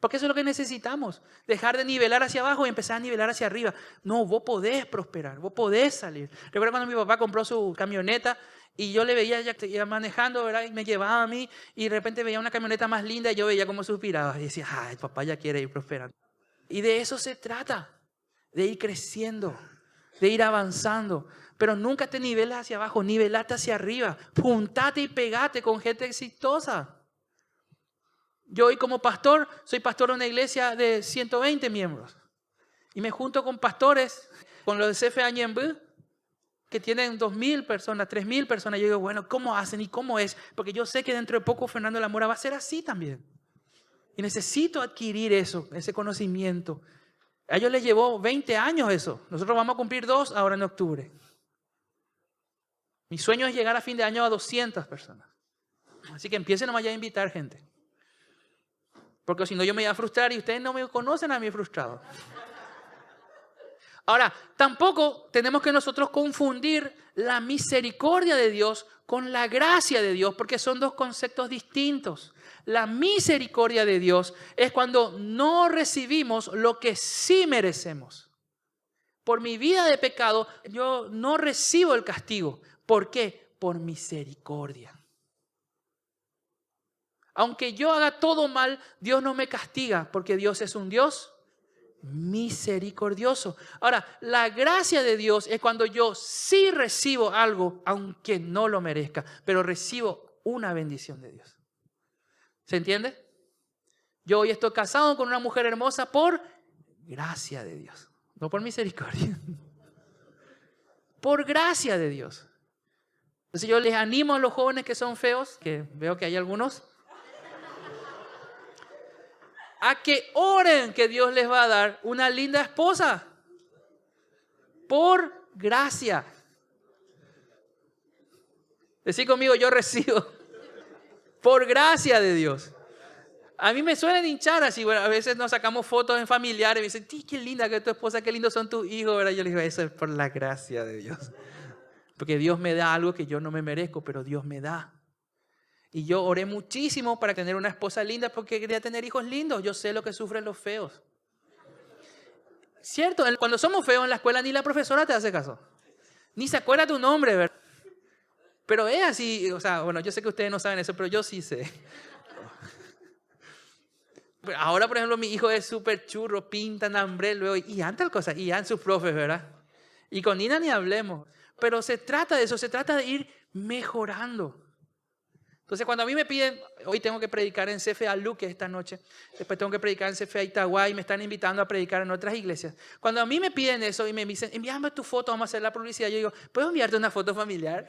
Porque eso es lo que necesitamos. Dejar de nivelar hacia abajo y empezar a nivelar hacia arriba. No, vos podés prosperar, vos podés salir. Recuerdo cuando mi papá compró su camioneta y yo le veía ya que iba manejando, ¿verdad? Y me llevaba a mí y de repente veía una camioneta más linda y yo veía cómo suspiraba. Y decía, ay, papá ya quiere ir prosperando. Y de eso se trata, de ir creciendo, de ir avanzando. Pero nunca te niveles hacia abajo, nivelate hacia arriba. Juntate y pegate con gente exitosa. Yo hoy como pastor, soy pastor de una iglesia de 120 miembros. Y me junto con pastores, con los de CFA Ñemby, que tienen 2.000 personas, 3.000 personas. Yo digo, bueno, ¿cómo hacen y cómo es? Porque yo sé que dentro de poco Fernando de la Mora va a ser así también. Y necesito adquirir eso, ese conocimiento. A ellos les llevó 20 años eso. Nosotros vamos a cumplir 2 ahora en octubre. Mi sueño es llegar a fin de año a 200 personas. Así que empiecen nomás ya a invitar gente. Porque si no yo me voy a frustrar y ustedes no me conocen a mí frustrado. Ahora, tampoco tenemos que nosotros confundir la misericordia de Dios con la gracia de Dios, porque son dos conceptos distintos. La misericordia de Dios es cuando no recibimos lo que sí merecemos. Por mi vida de pecado, yo no recibo el castigo. ¿Por qué? Por misericordia. Aunque yo haga todo mal, Dios no me castiga, porque Dios es un Dios misericordioso. Ahora, la gracia de Dios es cuando yo sí recibo algo, aunque no lo merezca, pero recibo una bendición de Dios. ¿Se entiende? Yo hoy estoy casado con una mujer hermosa por gracia de Dios, no por misericordia. Por gracia de Dios. Entonces yo les animo a los jóvenes que son feos, que veo que hay algunos, a que oren que Dios les va a dar una linda esposa. Por gracia. Decí conmigo, yo recibo. Por gracia de Dios. A mí me suelen hinchar así, bueno, a veces nos sacamos fotos en familiares y me dicen, qué linda que es tu esposa, qué lindos son tus hijos, ¿verdad? Yo les digo, eso es por la gracia de Dios. Porque Dios me da algo que yo no me merezco, pero Dios me da. Y yo oré muchísimo para tener una esposa linda porque quería tener hijos lindos. Yo sé lo que sufren los feos. ¿Cierto? Cuando somos feos en la escuela ni la profesora te hace caso. Ni se acuerda tu nombre, ¿verdad? Pero es así, o sea, bueno, yo sé que ustedes no saben eso, pero yo sí sé. Ahora, por ejemplo, mi hijo es súper churro, pinta, hambre, luego, y antes cosas, y antes sus profes, ¿verdad? Y con Nina ni hablemos. Pero se trata de eso, se trata de ir mejorando. Entonces, cuando a mí me piden, hoy tengo que predicar en CFA Luque esta noche, después tengo que predicar en CFA Itagüí, me están invitando a predicar en otras iglesias. Cuando a mí me piden eso y me dicen, envíame tu foto, vamos a hacer la publicidad, yo digo, ¿puedo enviarte una foto familiar?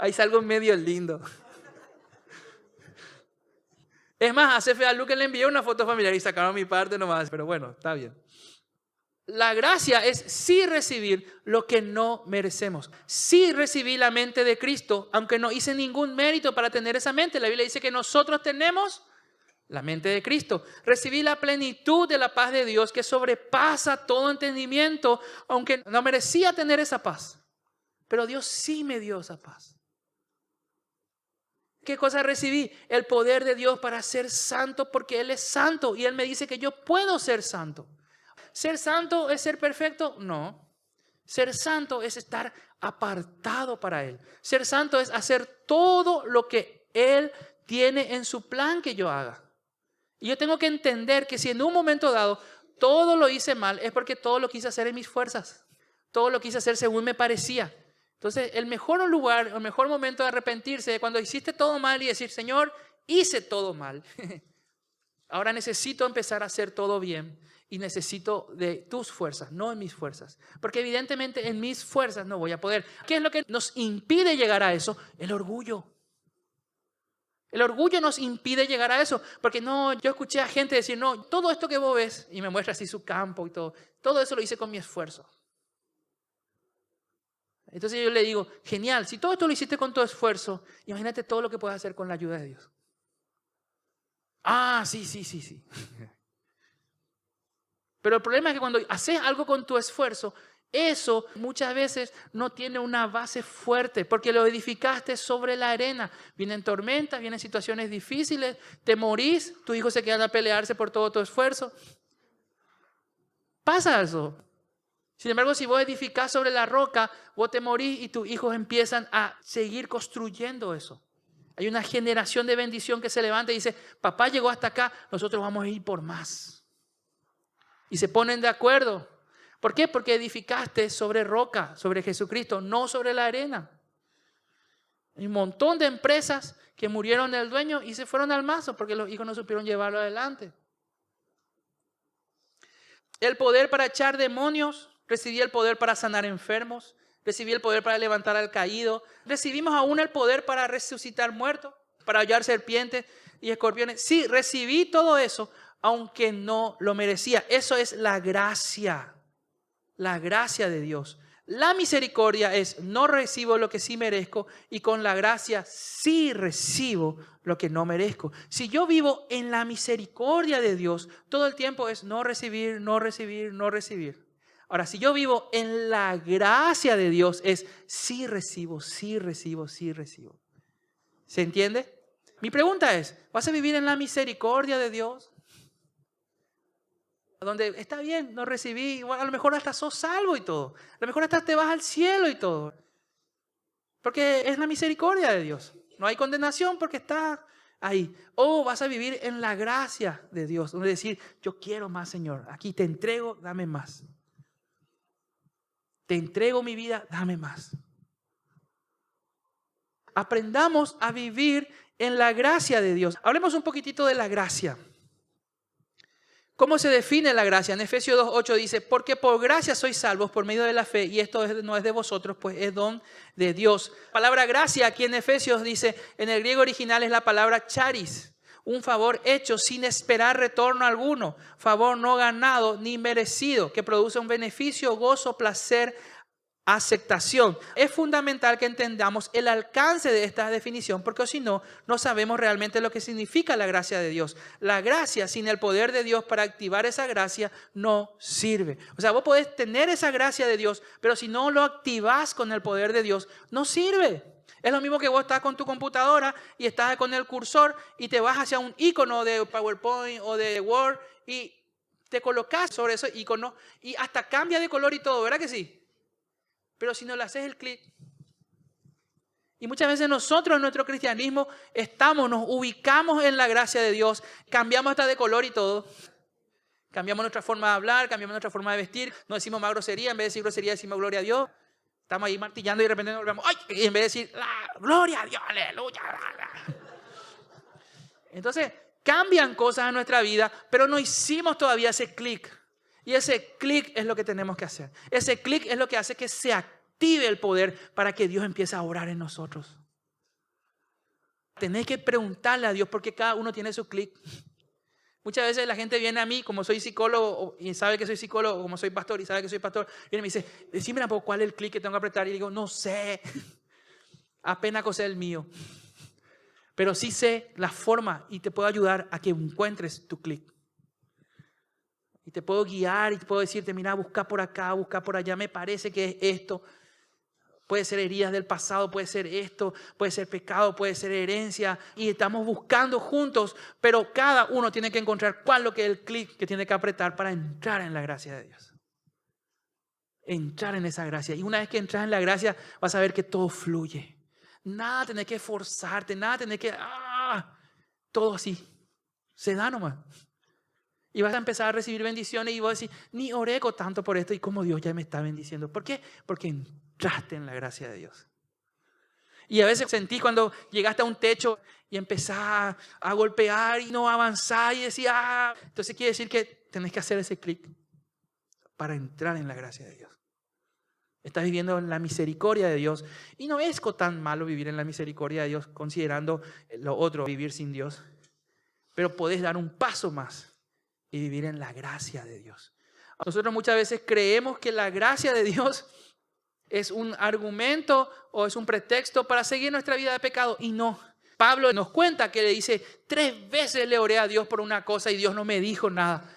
Ahí salgo medio lindo. Es más, a CFA Luque le envié una foto familiar y sacaron mi parte nomás, pero bueno, está bien. La gracia es sí recibir lo que no merecemos. Sí recibí la mente de Cristo, aunque no hice ningún mérito para tener esa mente. La Biblia dice que nosotros tenemos la mente de Cristo. Recibí la plenitud de la paz de Dios que sobrepasa todo entendimiento, aunque no merecía tener esa paz. Pero Dios sí me dio esa paz. ¿Qué cosa recibí? El poder de Dios para ser santo porque Él es santo y Él me dice que yo puedo ser santo. ¿Ser santo es ser perfecto? No. Ser santo es estar apartado para Él. Ser santo es hacer todo lo que Él tiene en su plan que yo haga. Y yo tengo que entender que si en un momento dado todo lo hice mal, es porque todo lo quise hacer en mis fuerzas. Todo lo quise hacer según me parecía. Entonces, el mejor lugar, el mejor momento de arrepentirse es cuando hiciste todo mal y decir, Señor, hice todo mal. Ahora necesito empezar a hacer todo bien. Y necesito de tus fuerzas, no en mis fuerzas. Porque evidentemente en mis fuerzas no voy a poder. ¿Qué es lo que nos impide llegar a eso? El orgullo. El orgullo nos impide llegar a eso. Porque no, yo escuché a gente decir, no, todo esto que vos ves, y me muestra así su campo y todo eso lo hice con mi esfuerzo. Entonces yo le digo, genial, si todo esto lo hiciste con tu esfuerzo, imagínate todo lo que puedes hacer con la ayuda de Dios. Ah, sí. Pero el problema es que cuando haces algo con tu esfuerzo, Eso muchas veces no tiene una base fuerte porque lo edificaste sobre la arena. Vienen tormentas, vienen situaciones difíciles, te morís, tus hijos se quedan a pelearse por todo tu esfuerzo. Pasa eso. Sin embargo, si vos edificás sobre la roca, vos te morís y tus hijos empiezan a seguir construyendo eso. Hay una generación de bendición que se levanta y dice, papá llegó hasta acá, nosotros vamos a ir por más. Y se ponen de acuerdo. ¿Por qué? Porque edificaste sobre roca, sobre Jesucristo, no sobre la arena. Hay un montón de empresas que murieron del dueño y se fueron al mazo porque los hijos no supieron llevarlo adelante. El poder para echar demonios, recibí el poder para sanar enfermos, recibí el poder para levantar al caído, recibimos aún el poder para resucitar muertos, para hollar serpientes y escorpiones. Sí, recibí todo eso, aunque no lo merecía. Eso es la gracia de Dios. La misericordia es no recibo lo que sí merezco y con la gracia sí recibo lo que no merezco. Si yo vivo en la misericordia de Dios, todo el tiempo es no recibir, no recibir, no recibir. Ahora, si yo vivo en la gracia de Dios, es sí recibo, sí recibo, sí recibo. ¿Se entiende? Mi pregunta es, ¿vas a vivir en la misericordia de Dios? Donde está bien, no recibí, igual a lo mejor hasta sos salvo y todo. A lo mejor hasta te vas al cielo y todo. Porque es la misericordia de Dios. No hay condenación porque está ahí. O vas a vivir en la gracia de Dios. Donde decir, yo quiero más, Señor. Aquí te entrego, dame más. Te entrego mi vida, dame más. Aprendamos a vivir en la gracia de Dios. Hablemos un poquitito de la gracia. ¿Cómo se define la gracia? En Efesios 2:8 dice, porque por gracia sois salvos por medio de la fe, y esto no es de vosotros, pues es don de Dios. La palabra gracia aquí en Efesios dice, en el griego original es la palabra charis, un favor hecho sin esperar retorno alguno, favor no ganado ni merecido, que produce un beneficio, gozo, placer, aceptación. Es fundamental que entendamos el alcance de esta definición porque si no, no sabemos realmente lo que significa la gracia de Dios. La gracia sin el poder de Dios para activar esa gracia no sirve. O sea, vos podés tener esa gracia de Dios, pero si no lo activás con el poder de Dios, no sirve. Es lo mismo que vos estás con tu computadora y estás con el cursor y te vas hacia un icono de PowerPoint o de Word y te colocas sobre ese icono y hasta cambia de color y todo, ¿verdad que sí? Pero si no le haces el clic. Y muchas veces nosotros en nuestro cristianismo nos ubicamos en la gracia de Dios, cambiamos hasta de color y todo. Cambiamos nuestra forma de hablar, cambiamos nuestra forma de vestir, no decimos más grosería, en vez de decir grosería decimos gloria a Dios. Estamos ahí martillando y de repente nos volvemos, ¡ay! Y en vez de decir, gloria a Dios, aleluya. Entonces cambian cosas en nuestra vida, pero no hicimos todavía ese clic. Y ese clic es lo que tenemos que hacer. Ese clic es lo que hace que se active el poder para que Dios empiece a orar en nosotros. Tenés que preguntarle a Dios porque cada uno tiene su clic. Muchas veces la gente viene a mí, como soy psicólogo y sabe que soy psicólogo, como soy pastor y sabe que soy pastor, viene y me dice, decime un poco cuál es el clic que tengo que apretar. Y digo, no sé, apenas sé el mío. Pero sí sé la forma y te puedo ayudar a que encuentres tu clic. Y te puedo guiar y te puedo decirte, mira, busca por acá, busca por allá, me parece que es esto. Puede ser heridas del pasado, puede ser esto, puede ser pecado, puede ser herencia. Y estamos buscando juntos, pero cada uno tiene que encontrar cuál es lo que es el clic que tiene que apretar para entrar en la gracia de Dios. Entrar en esa gracia. Y una vez que entras en la gracia, vas a ver que todo fluye. Nada tenés que esforzarte, nada tenés que... todo así. Se da nomás. Y vas a empezar a recibir bendiciones y vas a decir, ni oré tanto por esto y como Dios ya me está bendiciendo. ¿Por qué? Porque entraste en la gracia de Dios. Y a veces sentí cuando llegaste a un techo y empezás a golpear y no avanzar y decís, entonces quiere decir que tenés que hacer ese clic para entrar en la gracia de Dios. Estás viviendo en la misericordia de Dios y no es tan malo vivir en la misericordia de Dios considerando lo otro, vivir sin Dios. Pero podés dar un paso más y vivir en la gracia de Dios. Nosotros muchas veces creemos que la gracia de Dios es un argumento o es un pretexto para seguir nuestra vida de pecado. Y no. Pablo nos cuenta que le dice, 3 veces le oré a Dios por una cosa y Dios no me dijo nada.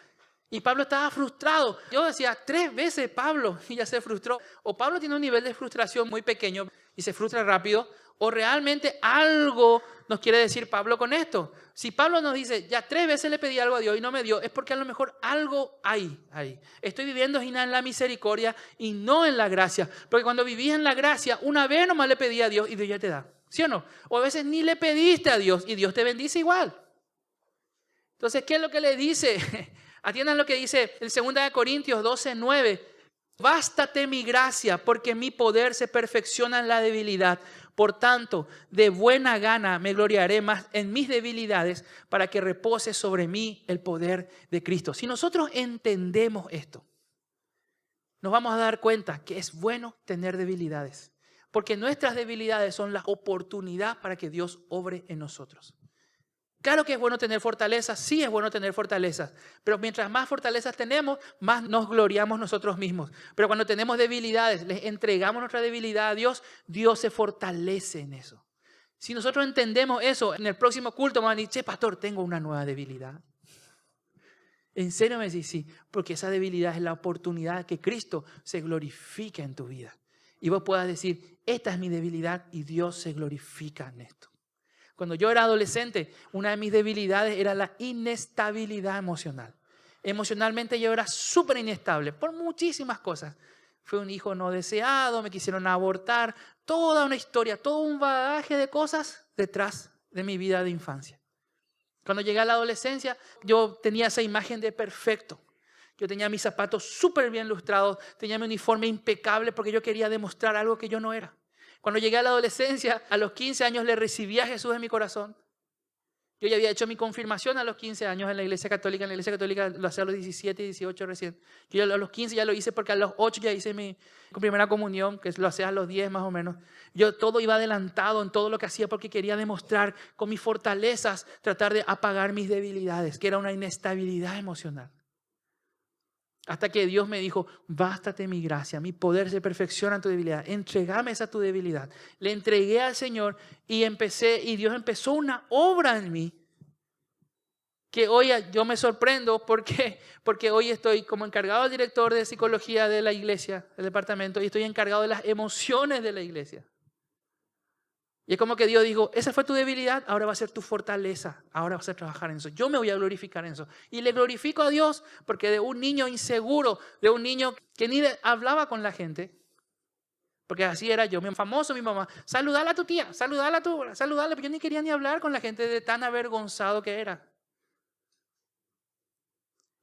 Y Pablo estaba frustrado. Yo decía 3 veces Pablo y ya se frustró. O Pablo tiene un nivel de frustración muy pequeño y se frustra rápido. O realmente algo nos quiere decir Pablo con esto. Si Pablo nos dice, ya 3 veces le pedí algo a Dios y no me dio, es porque a lo mejor algo hay ahí. Estoy viviendo en la misericordia y no en la gracia. Porque cuando vivías en la gracia, una vez nomás le pedí a Dios y Dios ya te da. ¿Sí o no? O a veces ni le pediste a Dios y Dios te bendice igual. Entonces, ¿qué es lo que le dice? Atiendan lo que dice en 2 Corintios 12:9. Bástate mi gracia, porque mi poder se perfecciona en la debilidad. Por tanto, de buena gana me gloriaré más en mis debilidades para que repose sobre mí el poder de Cristo. Si nosotros entendemos esto, nos vamos a dar cuenta que es bueno tener debilidades. Porque nuestras debilidades son la oportunidad para que Dios obre en nosotros. Claro que es bueno tener fortalezas, sí es bueno tener fortalezas, pero mientras más fortalezas tenemos, más nos gloriamos nosotros mismos. Pero cuando tenemos debilidades, les entregamos nuestra debilidad a Dios, Dios se fortalece en eso. Si nosotros entendemos eso, en el próximo culto me van a decir, che, pastor, tengo una nueva debilidad. ¿En serio me decís? Sí, porque esa debilidad es la oportunidad que Cristo se glorifique en tu vida. Y vos puedas decir, esta es mi debilidad y Dios se glorifica en esto. Cuando yo era adolescente, una de mis debilidades era la inestabilidad emocional. Emocionalmente yo era súper inestable por muchísimas cosas. Fui un hijo no deseado, me quisieron abortar, toda una historia, todo un bagaje de cosas detrás de mi vida de infancia. Cuando llegué a la adolescencia, yo tenía esa imagen de perfecto. Yo tenía mis zapatos súper bien lustrados, tenía mi uniforme impecable porque yo quería demostrar algo que yo no era. Cuando llegué a la adolescencia, a los 15 años le recibí a Jesús en mi corazón. Yo ya había hecho mi confirmación a los 15 años en la iglesia católica. En la iglesia católica lo hacía a los 17 y 18 recién. Yo a los 15 ya lo hice porque a los 8 ya hice mi primera comunión, que lo hacía a los 10 más o menos. Yo todo iba adelantado en todo lo que hacía porque quería demostrar con mis fortalezas, tratar de apagar mis debilidades, que era una inestabilidad emocional. Hasta que Dios me dijo, bástate mi gracia, mi poder se perfecciona en tu debilidad. Entregame esa tu debilidad. Le entregué al Señor y Dios empezó una obra en mí. Que hoy yo me sorprendo porque hoy estoy como encargado del director de psicología de la iglesia, del departamento, y estoy encargado de las emociones de la iglesia. Y es como que Dios dijo, esa fue tu debilidad, ahora va a ser tu fortaleza, ahora vas a trabajar en eso. Yo me voy a glorificar en eso. Y le glorifico a Dios porque de un niño inseguro, de un niño que ni hablaba con la gente, porque así era yo, mi famoso, mi mamá, saludala a tu tía, saludala, pero yo ni quería ni hablar con la gente de tan avergonzado que era.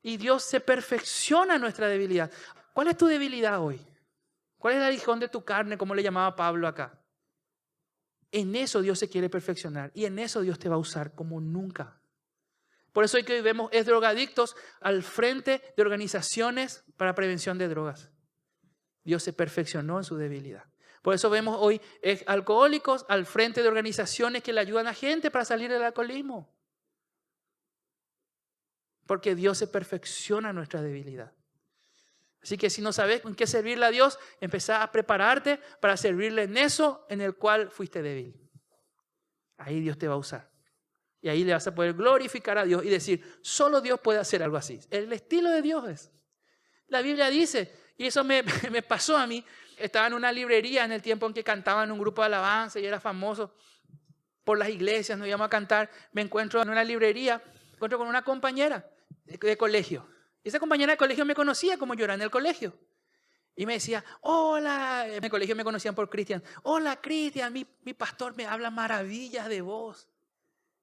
Y Dios se perfecciona nuestra debilidad. ¿Cuál es tu debilidad hoy? ¿Cuál es el aguijón de tu carne, como le llamaba Pablo acá? En eso Dios se quiere perfeccionar y en eso Dios te va a usar como nunca. Por eso hoy que hoy vemos es drogadictos al frente de organizaciones para prevención de drogas. Dios se perfeccionó en su debilidad. Por eso vemos hoy es alcohólicos al frente de organizaciones que le ayudan a gente para salir del alcoholismo. Porque Dios se perfecciona en nuestra debilidad. Así que si no sabes en qué servirle a Dios, empezá a prepararte para servirle en eso en el cual fuiste débil. Ahí Dios te va a usar. Y ahí le vas a poder glorificar a Dios y decir, solo Dios puede hacer algo así. El estilo de Dios es. La Biblia dice, y eso me pasó a mí, estaba en una librería en el tiempo en que cantaban en un grupo de alabanza y era famoso por las iglesias, nos íbamos a cantar. Me encuentro en una librería, me encuentro con una compañera de colegio. Y esa compañera de colegio me conocía como yo era en el colegio. Y me decía, hola, en el colegio me conocían por Cristian. Hola, Cristian, mi pastor me habla maravillas de vos.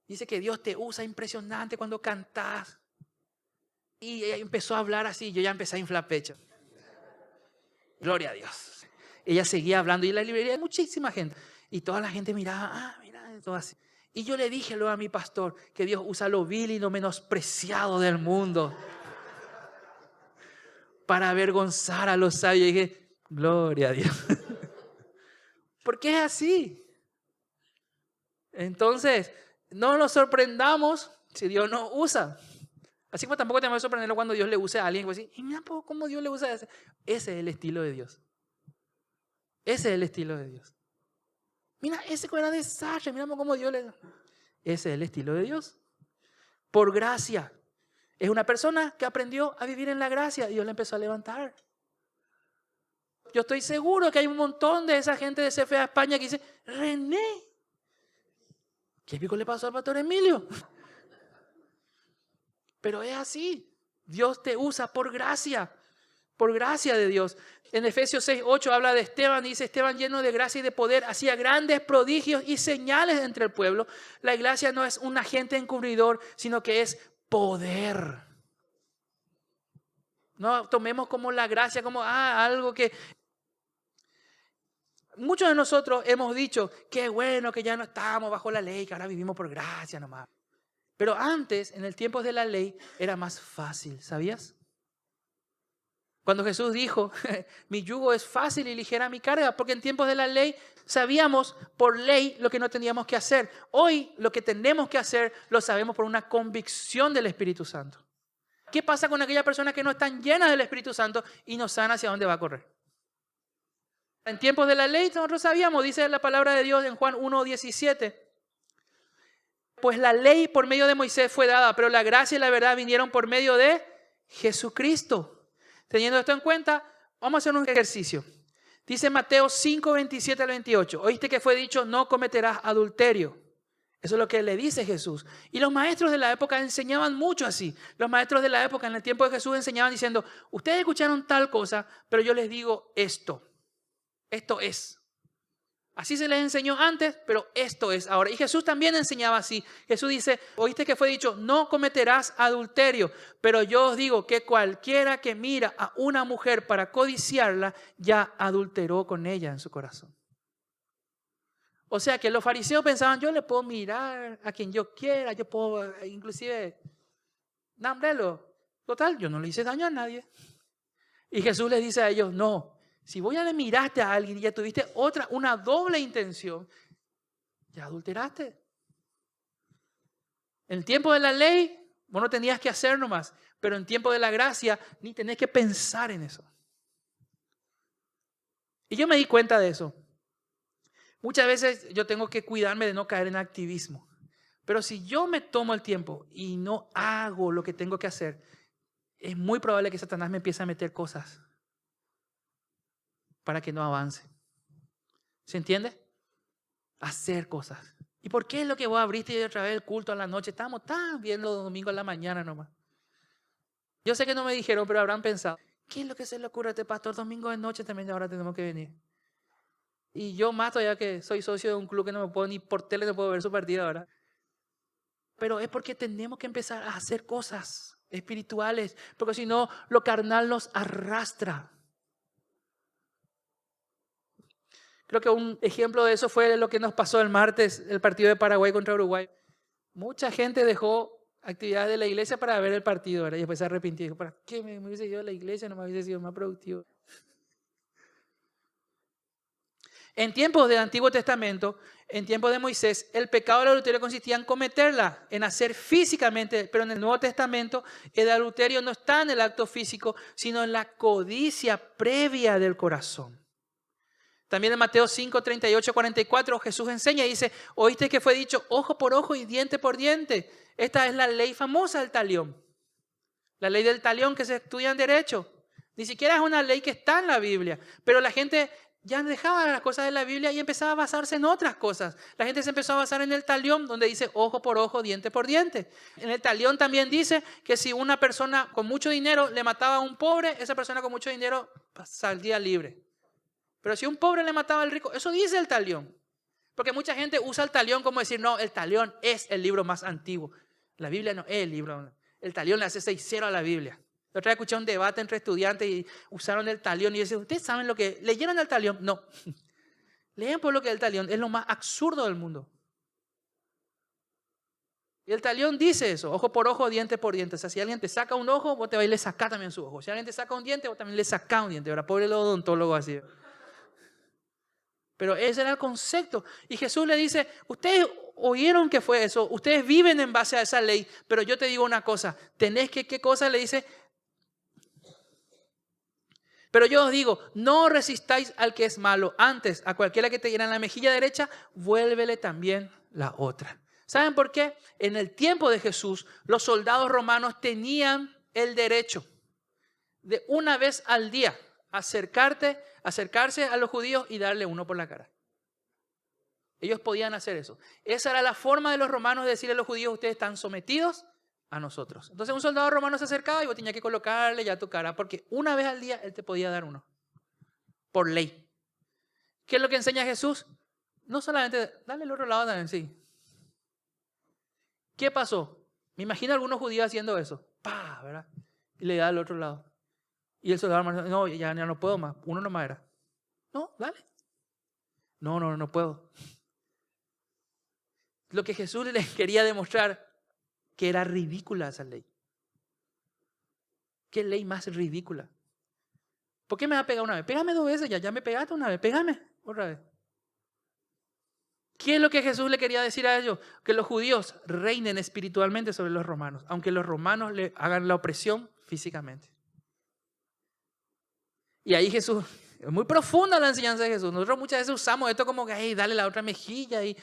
Dice que Dios te usa impresionante cuando cantás. Y ella empezó a hablar así, yo ya empecé a inflar pecho. Gloria a Dios. Ella seguía hablando y en la librería hay muchísima gente. Y toda la gente miraba, mira, todo así. Y yo le dije luego a mi pastor que Dios usa lo vil y lo menospreciado del mundo para avergonzar a los sabios. Y dije, gloria a Dios. Porque es así. Entonces, no nos sorprendamos si Dios nos usa. Así como tampoco tenemos que sorprenderlo cuando Dios le use a alguien. Y mira cómo Dios le usa a ese. Ese es el estilo de Dios. Ese es el estilo de Dios. Mira, ese era desastre. Mira cómo Dios le... Ese es el estilo de Dios. Por gracia. Es una persona que aprendió a vivir en la gracia y Dios le empezó a levantar. Yo estoy seguro que hay un montón de esa gente de CFA España que dice, René, ¿qué pico le pasó al pastor Emilio? Pero es así. Dios te usa por gracia de Dios. En Efesios 6:8 habla de Esteban, dice Esteban lleno de gracia y de poder, hacía grandes prodigios y señales entre el pueblo. La iglesia no es un agente encubridor, sino que es poder. No tomemos como la gracia, como algo que... Muchos de nosotros hemos dicho, qué bueno que ya no estamos bajo la ley, que ahora vivimos por gracia nomás. Pero antes, en el tiempo de la ley, era más fácil, ¿sabías? Cuando Jesús dijo, mi yugo es fácil y ligera mi carga, porque en tiempos de la ley sabíamos por ley lo que no teníamos que hacer. Hoy lo que tenemos que hacer lo sabemos por una convicción del Espíritu Santo. ¿Qué pasa con aquellas personas que no están llenas del Espíritu Santo y no saben hacia dónde va a correr? En tiempos de la ley nosotros sabíamos, dice la palabra de Dios en Juan 1:17. Pues la ley por medio de Moisés fue dada, pero la gracia y la verdad vinieron por medio de Jesucristo. Teniendo esto en cuenta, vamos a hacer un ejercicio. Dice Mateo 5:27 al 28. Oíste que fue dicho, no cometerás adulterio. Eso es lo que le dice Jesús. Y los maestros de la época enseñaban mucho así. Los maestros de la época en el tiempo de Jesús enseñaban diciendo, ustedes escucharon tal cosa, pero yo les digo esto. Esto es. Así se les enseñó antes, pero esto es ahora. Y Jesús también enseñaba así. Jesús dice, oíste que fue dicho, no cometerás adulterio. Pero yo os digo que cualquiera que mira a una mujer para codiciarla, ya adulteró con ella en su corazón. O sea que los fariseos pensaban, yo le puedo mirar a quien yo quiera, yo puedo inclusive, nambrelo. Total, yo no le hice daño a nadie. Y Jesús les dice a ellos, no. Si vos ya le miraste a alguien y ya tuviste una doble intención, ya adulteraste. En el tiempo de la ley, vos no tenías que hacer nomás, pero en tiempo de la gracia, ni tenés que pensar en eso. Y yo me di cuenta de eso. Muchas veces yo tengo que cuidarme de no caer en activismo. Pero si yo me tomo el tiempo y no hago lo que tengo que hacer, es muy probable que Satanás me empiece a meter cosas para que no avance. ¿Se entiende? Hacer cosas. ¿Y por qué es lo que vos abriste otra vez el culto a la noche? Estamos tan bien los domingos a la mañana nomás. Yo sé que no me dijeron, pero habrán pensado, ¿qué es lo que se le ocurre a este pastor? Domingo de noche también ahora tenemos que venir. Y yo más todavía que soy socio de un club que no me puedo ni por tele, no puedo ver su partido ahora. Pero es porque tenemos que empezar a hacer cosas espirituales, porque si no, lo carnal nos arrastra. Creo que un ejemplo de eso fue lo que nos pasó el martes, el partido de Paraguay contra Uruguay. Mucha gente dejó actividades de la iglesia para ver el partido, ¿verdad? Y después se arrepintió. Dijo, ¿para qué me hubiese ido a la iglesia? No me hubiese sido más productivo. En tiempos del Antiguo Testamento, en tiempos de Moisés, el pecado del adulterio consistía en cometerla, en hacer físicamente, pero en el Nuevo Testamento el adulterio no está en el acto físico, sino en la codicia previa del corazón. También en Mateo 5, 38, 44 Jesús enseña y dice, oíste que fue dicho ojo por ojo y diente por diente. Esta es la ley famosa del talión. La ley del talión que se estudia en derecho. Ni siquiera es una ley que está en la Biblia, pero la gente ya dejaba las cosas de la Biblia y empezaba a basarse en otras cosas. La gente se empezó a basar en el talión, donde dice ojo por ojo, diente por diente. En el talión también dice que si una persona con mucho dinero le mataba a un pobre, esa persona con mucho dinero saldría libre. Pero si un pobre le mataba al rico, eso dice el talión. Porque mucha gente usa el talión como decir, no, el talión es el libro más antiguo. La Biblia no es el libro. El talión le hace 6-0 a la Biblia. La otra vez escuché un debate entre estudiantes y usaron el talión y dicen, ¿ustedes saben lo que? ¿Leyeron el talión? No. Leen por lo que es el talión. Es lo más absurdo del mundo. Y el talión dice eso, ojo por ojo, diente por diente. O sea, si alguien te saca un ojo, vos te vas y le sacás también su ojo. Si alguien te saca un diente, vos también le sacás un diente. Ahora, pobre el odontólogo así. Pero ese era el concepto. Y Jesús le dice, ustedes oyeron que fue eso, ustedes viven en base a esa ley, pero yo te digo una cosa, tenés que, ¿qué cosa? Le dice, pero yo os digo, no resistáis al que es malo. Antes, a cualquiera que te hiera en la mejilla derecha, vuélvele también la otra. ¿Saben por qué? En el tiempo de Jesús, los soldados romanos tenían el derecho de una vez al día acercarse a los judíos y darle uno por la cara. Ellos podían hacer eso. Esa era la forma de los romanos de decirle a los judíos: ustedes están sometidos a nosotros. Entonces un soldado romano se acercaba y vos tenías que colocarle ya tu cara, porque una vez al día él te podía dar uno, por ley. ¿Qué es lo que enseña Jesús? No solamente, dale el otro lado también, sí. ¿Qué pasó? Me imagino a algunos judíos haciendo eso. ¡Pah! ¿Verdad? Y le da al otro lado. Y el soldado romano, no, ya no puedo más, uno nomás era. No, dale. No puedo. Lo que Jesús les quería demostrar, que era ridícula esa ley. ¿Qué ley más ridícula? ¿Por qué me va a pegar una vez? Pégame 2 veces, ya me pegaste una vez, pégame otra vez. ¿Qué es lo que Jesús le quería decir a ellos? Que los judíos reinen espiritualmente sobre los romanos, aunque los romanos le hagan la opresión físicamente. Y ahí Jesús, es muy profunda la enseñanza de Jesús. Nosotros muchas veces usamos esto como que, hey, dale la otra mejilla. Y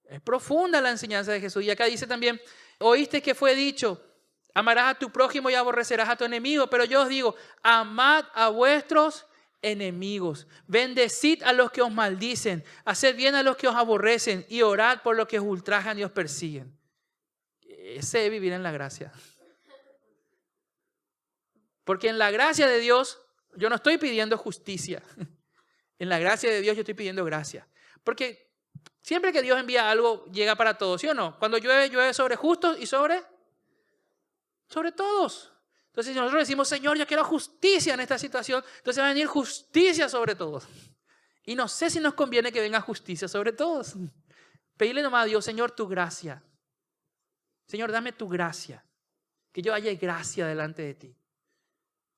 es profunda la enseñanza de Jesús. Y acá dice también, oíste que fue dicho, amarás a tu prójimo y aborrecerás a tu enemigo. Pero yo os digo, amad a vuestros enemigos, bendecid a los que os maldicen, haced bien a los que os aborrecen y orad por los que os ultrajan y os persiguen. Ese es vivir en la gracia. Porque en la gracia de Dios yo no estoy pidiendo justicia. En la gracia de Dios yo estoy pidiendo gracia. Porque siempre que Dios envía algo, llega para todos, ¿sí o no? Cuando llueve, llueve sobre justos y sobre todos. Entonces si nosotros decimos, Señor, yo quiero justicia en esta situación, entonces va a venir justicia sobre todos. Y no sé si nos conviene que venga justicia sobre todos. Pedirle nomás a Dios, Señor, tu gracia. Señor, dame tu gracia. Que yo haya gracia delante de ti.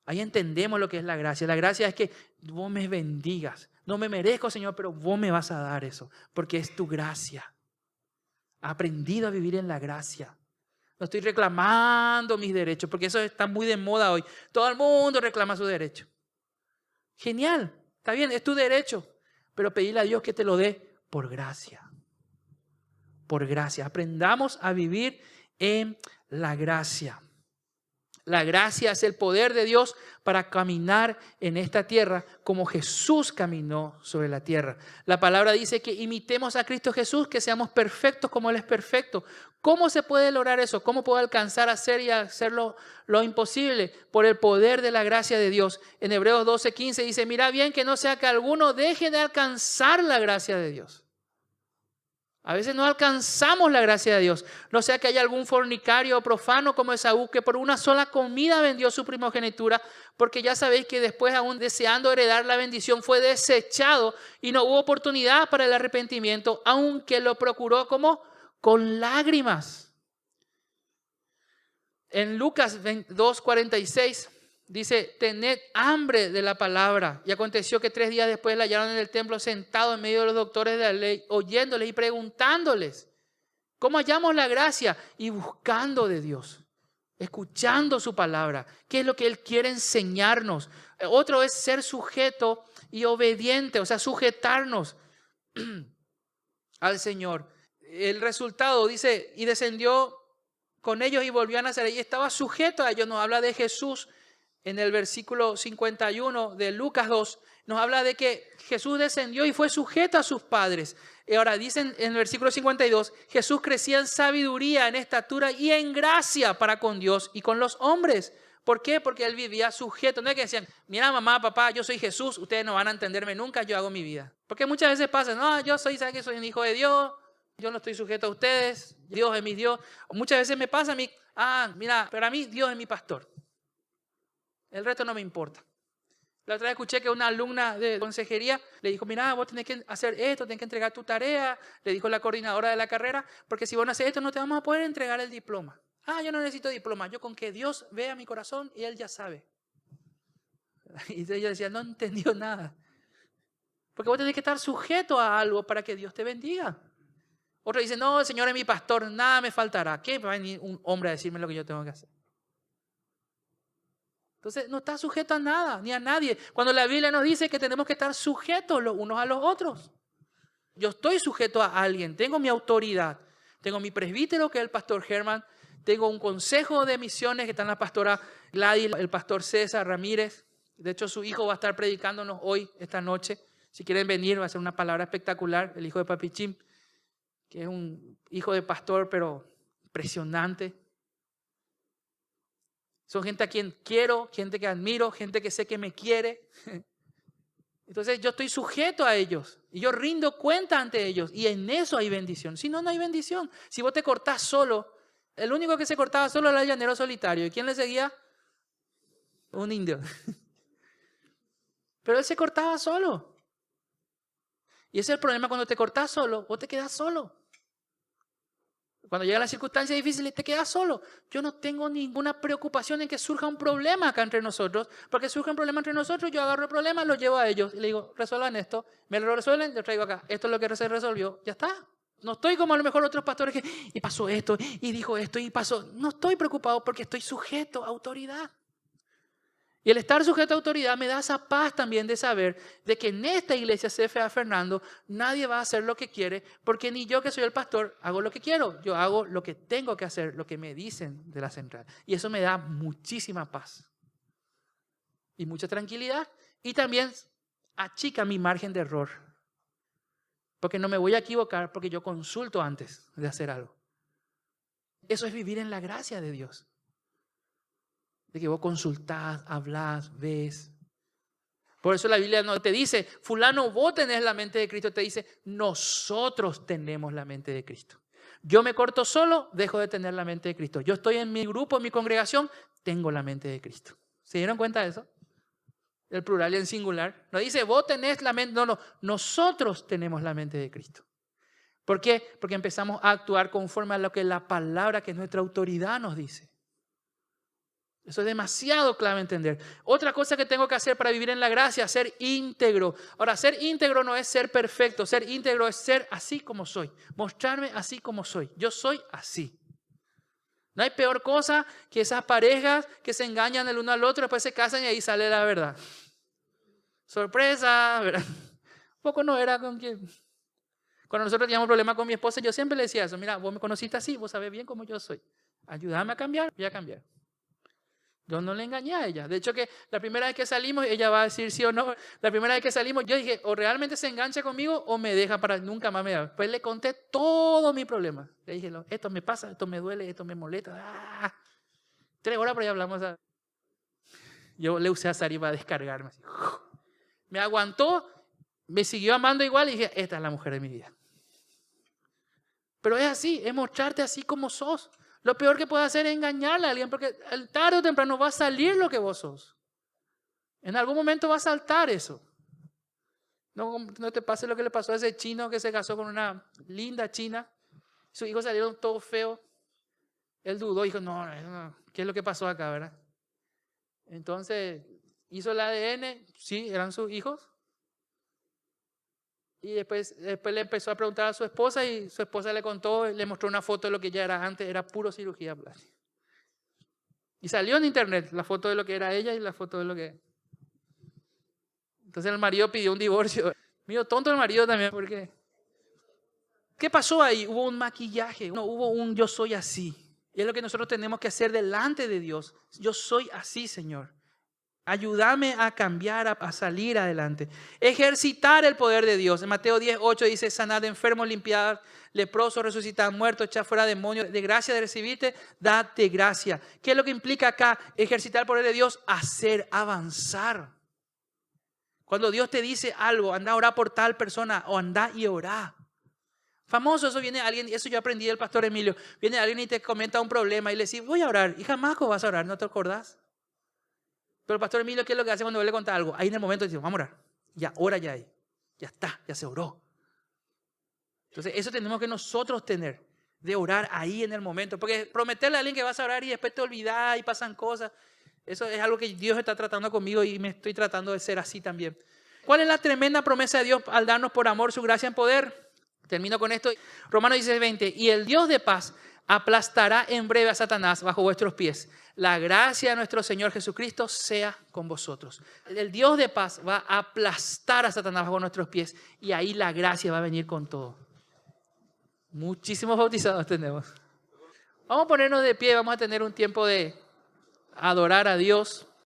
Ahí entendemos lo que es la gracia. La gracia es que vos me bendigas. No me merezco, Señor, pero vos me vas a dar eso. Porque es tu gracia. He aprendido a vivir en la gracia. No estoy reclamando mis derechos, porque eso está muy de moda hoy. Todo el mundo reclama su derecho. Genial, está bien, es tu derecho. Pero pedirle a Dios que te lo dé por gracia. Por gracia. Aprendamos a vivir en la gracia. La gracia es el poder de Dios para caminar en esta tierra como Jesús caminó sobre la tierra. La palabra dice que imitemos a Cristo Jesús, que seamos perfectos como Él es perfecto. ¿Cómo se puede lograr eso? ¿Cómo puedo alcanzar a hacer y hacer lo imposible? Por el poder de la gracia de Dios. En Hebreos 12:15 dice, mira bien que no sea que alguno deje de alcanzar la gracia de Dios. A veces no alcanzamos la gracia de Dios. No sea que haya algún fornicario o profano como Esaú, que por una sola comida vendió su primogenitura, porque ya sabéis que después, aún deseando heredar la bendición, fue desechado y no hubo oportunidad para el arrepentimiento, aunque lo procuró como con lágrimas. En Lucas 2:46 dice, tened hambre de la palabra. Y aconteció que 3 días después la hallaron en el templo sentado en medio de los doctores de la ley, oyéndoles y preguntándoles. ¿Cómo hallamos la gracia? Y buscando de Dios, escuchando su palabra. ¿Qué es lo que Él quiere enseñarnos? Otro es ser sujeto y obediente, o sea, sujetarnos al Señor. El resultado dice, y descendió con ellos y volvió a Nazaret y estaba sujeto a ellos. Nos habla de Jesús. En el versículo 51 de Lucas 2, nos habla de que Jesús descendió y fue sujeto a sus padres. Y ahora dicen en el versículo 52, Jesús crecía en sabiduría, en estatura y en gracia para con Dios y con los hombres. ¿Por qué? Porque Él vivía sujeto. No es que decían, mira mamá, papá, yo soy Jesús, ustedes no van a entenderme nunca, yo hago mi vida. Porque muchas veces pasa, no, yo soy, ¿sabes que soy un hijo de Dios? Yo no estoy sujeto a ustedes, Dios es mi Dios. O muchas veces me pasa a mí, mira, para mí Dios es mi pastor. El resto no me importa. La otra vez escuché que una alumna de consejería le dijo, mira, vos tenés que hacer esto, tenés que entregar tu tarea. Le dijo la coordinadora de la carrera, porque si vos no haces esto no te vamos a poder entregar el diploma. Yo no necesito diploma, yo con que Dios vea mi corazón y Él ya sabe. Y ella decía, no entendió nada. Porque vos tenés que estar sujeto a algo para que Dios te bendiga. Otro dice, no, el Señor es mi pastor, nada me faltará. ¿Qué va a venir un hombre a decirme lo que yo tengo que hacer? Entonces no está sujeto a nada, ni a nadie. Cuando la Biblia nos dice que tenemos que estar sujetos los unos a los otros. Yo estoy sujeto a alguien, tengo mi autoridad. Tengo mi presbítero, que es el pastor Germán. Tengo un consejo de misiones que están la pastora Gladys, el pastor César Ramírez. De hecho, su hijo va a estar predicándonos hoy, esta noche. Si quieren venir, va a ser una palabra espectacular. El hijo de Papi Chim, que es un hijo de pastor, pero impresionante. Son gente a quien quiero, gente que admiro, gente que sé que me quiere. Entonces yo estoy sujeto a ellos y yo rindo cuenta ante ellos y en eso hay bendición. Si no, no hay bendición. Si vos te cortás solo, el único que se cortaba solo era el llanero solitario. ¿Y quién le seguía? Un indio. Pero él se cortaba solo. Y ese es el problema cuando te cortás solo, vos te quedás solo. Cuando llegan las circunstancias difíciles, te quedas solo. Yo no tengo ninguna preocupación en que surja un problema acá entre nosotros, porque surge un problema entre nosotros, yo agarro el problema, lo llevo a ellos y le digo, resuelvan esto, me lo resuelven, lo traigo acá. Esto es lo que se resolvió, ya está. No estoy como a lo mejor otros pastores que, y pasó esto, y dijo esto, y pasó. No estoy preocupado porque estoy sujeto a autoridad. Y el estar sujeto a autoridad me da esa paz también de saber de que en esta iglesia CFA Fernando nadie va a hacer lo que quiere, porque ni yo que soy el pastor hago lo que quiero. Yo hago lo que tengo que hacer, lo que me dicen de la central. Y eso me da muchísima paz y mucha tranquilidad. Y también achica mi margen de error, porque no me voy a equivocar porque yo consulto antes de hacer algo. Eso es vivir en la gracia de Dios. De que vos consultás, hablás, ves. Por eso la Biblia no te dice, fulano, vos tenés la mente de Cristo. Te dice, nosotros tenemos la mente de Cristo. Yo me corto solo, dejo de tener la mente de Cristo. Yo estoy en mi grupo, en mi congregación, tengo la mente de Cristo. ¿Se dieron cuenta de eso? El plural y en singular. No dice, vos tenés la mente, no, nosotros tenemos la mente de Cristo. ¿Por qué? Porque empezamos a actuar conforme a lo que la palabra, que es nuestra autoridad, nos dice. Eso es demasiado clave entender. Otra cosa que tengo que hacer para vivir en la gracia, ser íntegro. Ahora, ser íntegro no es ser perfecto. Ser íntegro es ser así como soy. Mostrarme así como soy. Yo soy así. No hay peor cosa que esas parejas que se engañan el uno al otro, después se casan y ahí sale la verdad. Sorpresa, ¿verdad? Un poco no era con quien. Cuando nosotros teníamos problemas con mi esposa, yo siempre le decía eso. Mira, vos me conociste así, vos sabés bien cómo yo soy. Ayúdame a cambiar, voy a cambiar. Yo no le engañé a ella. De hecho, que la primera vez que salimos, ella va a decir sí o no. La primera vez que salimos, yo dije, o realmente se engancha conmigo o me deja para nunca más me da. Pues le conté todo mi problema. Le dije, esto me pasa, esto me duele, esto me molesta. 3 horas por ahí hablamos. Yo le usé a Sari para descargarme. Así. Me aguantó, me siguió amando igual y dije, esta es la mujer de mi vida. Pero es así, es mostrarte así como sos. Lo peor que puedes hacer es engañarle a alguien, porque tarde o temprano va a salir lo que vos sos. En algún momento va a saltar eso. No te pase lo que le pasó a ese chino que se casó con una linda china. Sus hijos salieron todos feos. Él dudó y dijo, no, ¿qué es lo que pasó acá, verdad? Entonces, hizo el ADN, sí, eran sus hijos. Y después le empezó a preguntar a su esposa y su esposa le contó, le mostró una foto de lo que ya era antes, era puro cirugía plástica. Y salió en internet la foto de lo que era ella y la foto de lo que... Entonces el marido pidió un divorcio. Medio tonto el marido también, porque... ¿Qué pasó ahí? Hubo un maquillaje, no hubo un yo soy así. Y es lo que nosotros tenemos que hacer delante de Dios. Yo soy así, Señor. Ayúdame a cambiar, a salir adelante. Ejercitar el poder de Dios. En Mateo 10:8 dice, sanad enfermos, limpiad leprosos, resucitad muertos, echad fuera demonios. De gracia de recibirte, date gracia. ¿Qué es lo que implica acá? Ejercitar el poder de Dios, hacer avanzar. Cuando Dios te dice algo, anda a orar por tal persona o anda y orá. Famoso, eso viene alguien, eso yo aprendí del pastor Emilio. Viene alguien y te comenta un problema y le dice, voy a orar. Y jamás vas a orar, ¿no te acordás? Pero el pastor Emilio, ¿qué es lo que hace cuando él le cuenta algo? Ahí en el momento dice, vamos a orar. Ya, ora ya ahí. Ya está, ya se oró. Entonces, eso tenemos que nosotros tener, de orar ahí en el momento. Porque prometerle a alguien que vas a orar y después te olvidas y pasan cosas, eso es algo que Dios está tratando conmigo y me estoy tratando de ser así también. ¿Cuál es la tremenda promesa de Dios al darnos por amor su gracia en poder? Termino con esto. Romanos 16:20. Y el Dios de paz aplastará en breve a Satanás bajo vuestros pies. La gracia de nuestro Señor Jesucristo sea con vosotros. El Dios de paz va a aplastar a Satanás bajo nuestros pies y ahí la gracia va a venir con todo. Muchísimos bautizados tenemos. Vamos a ponernos de pie, vamos a tener un tiempo de adorar a Dios.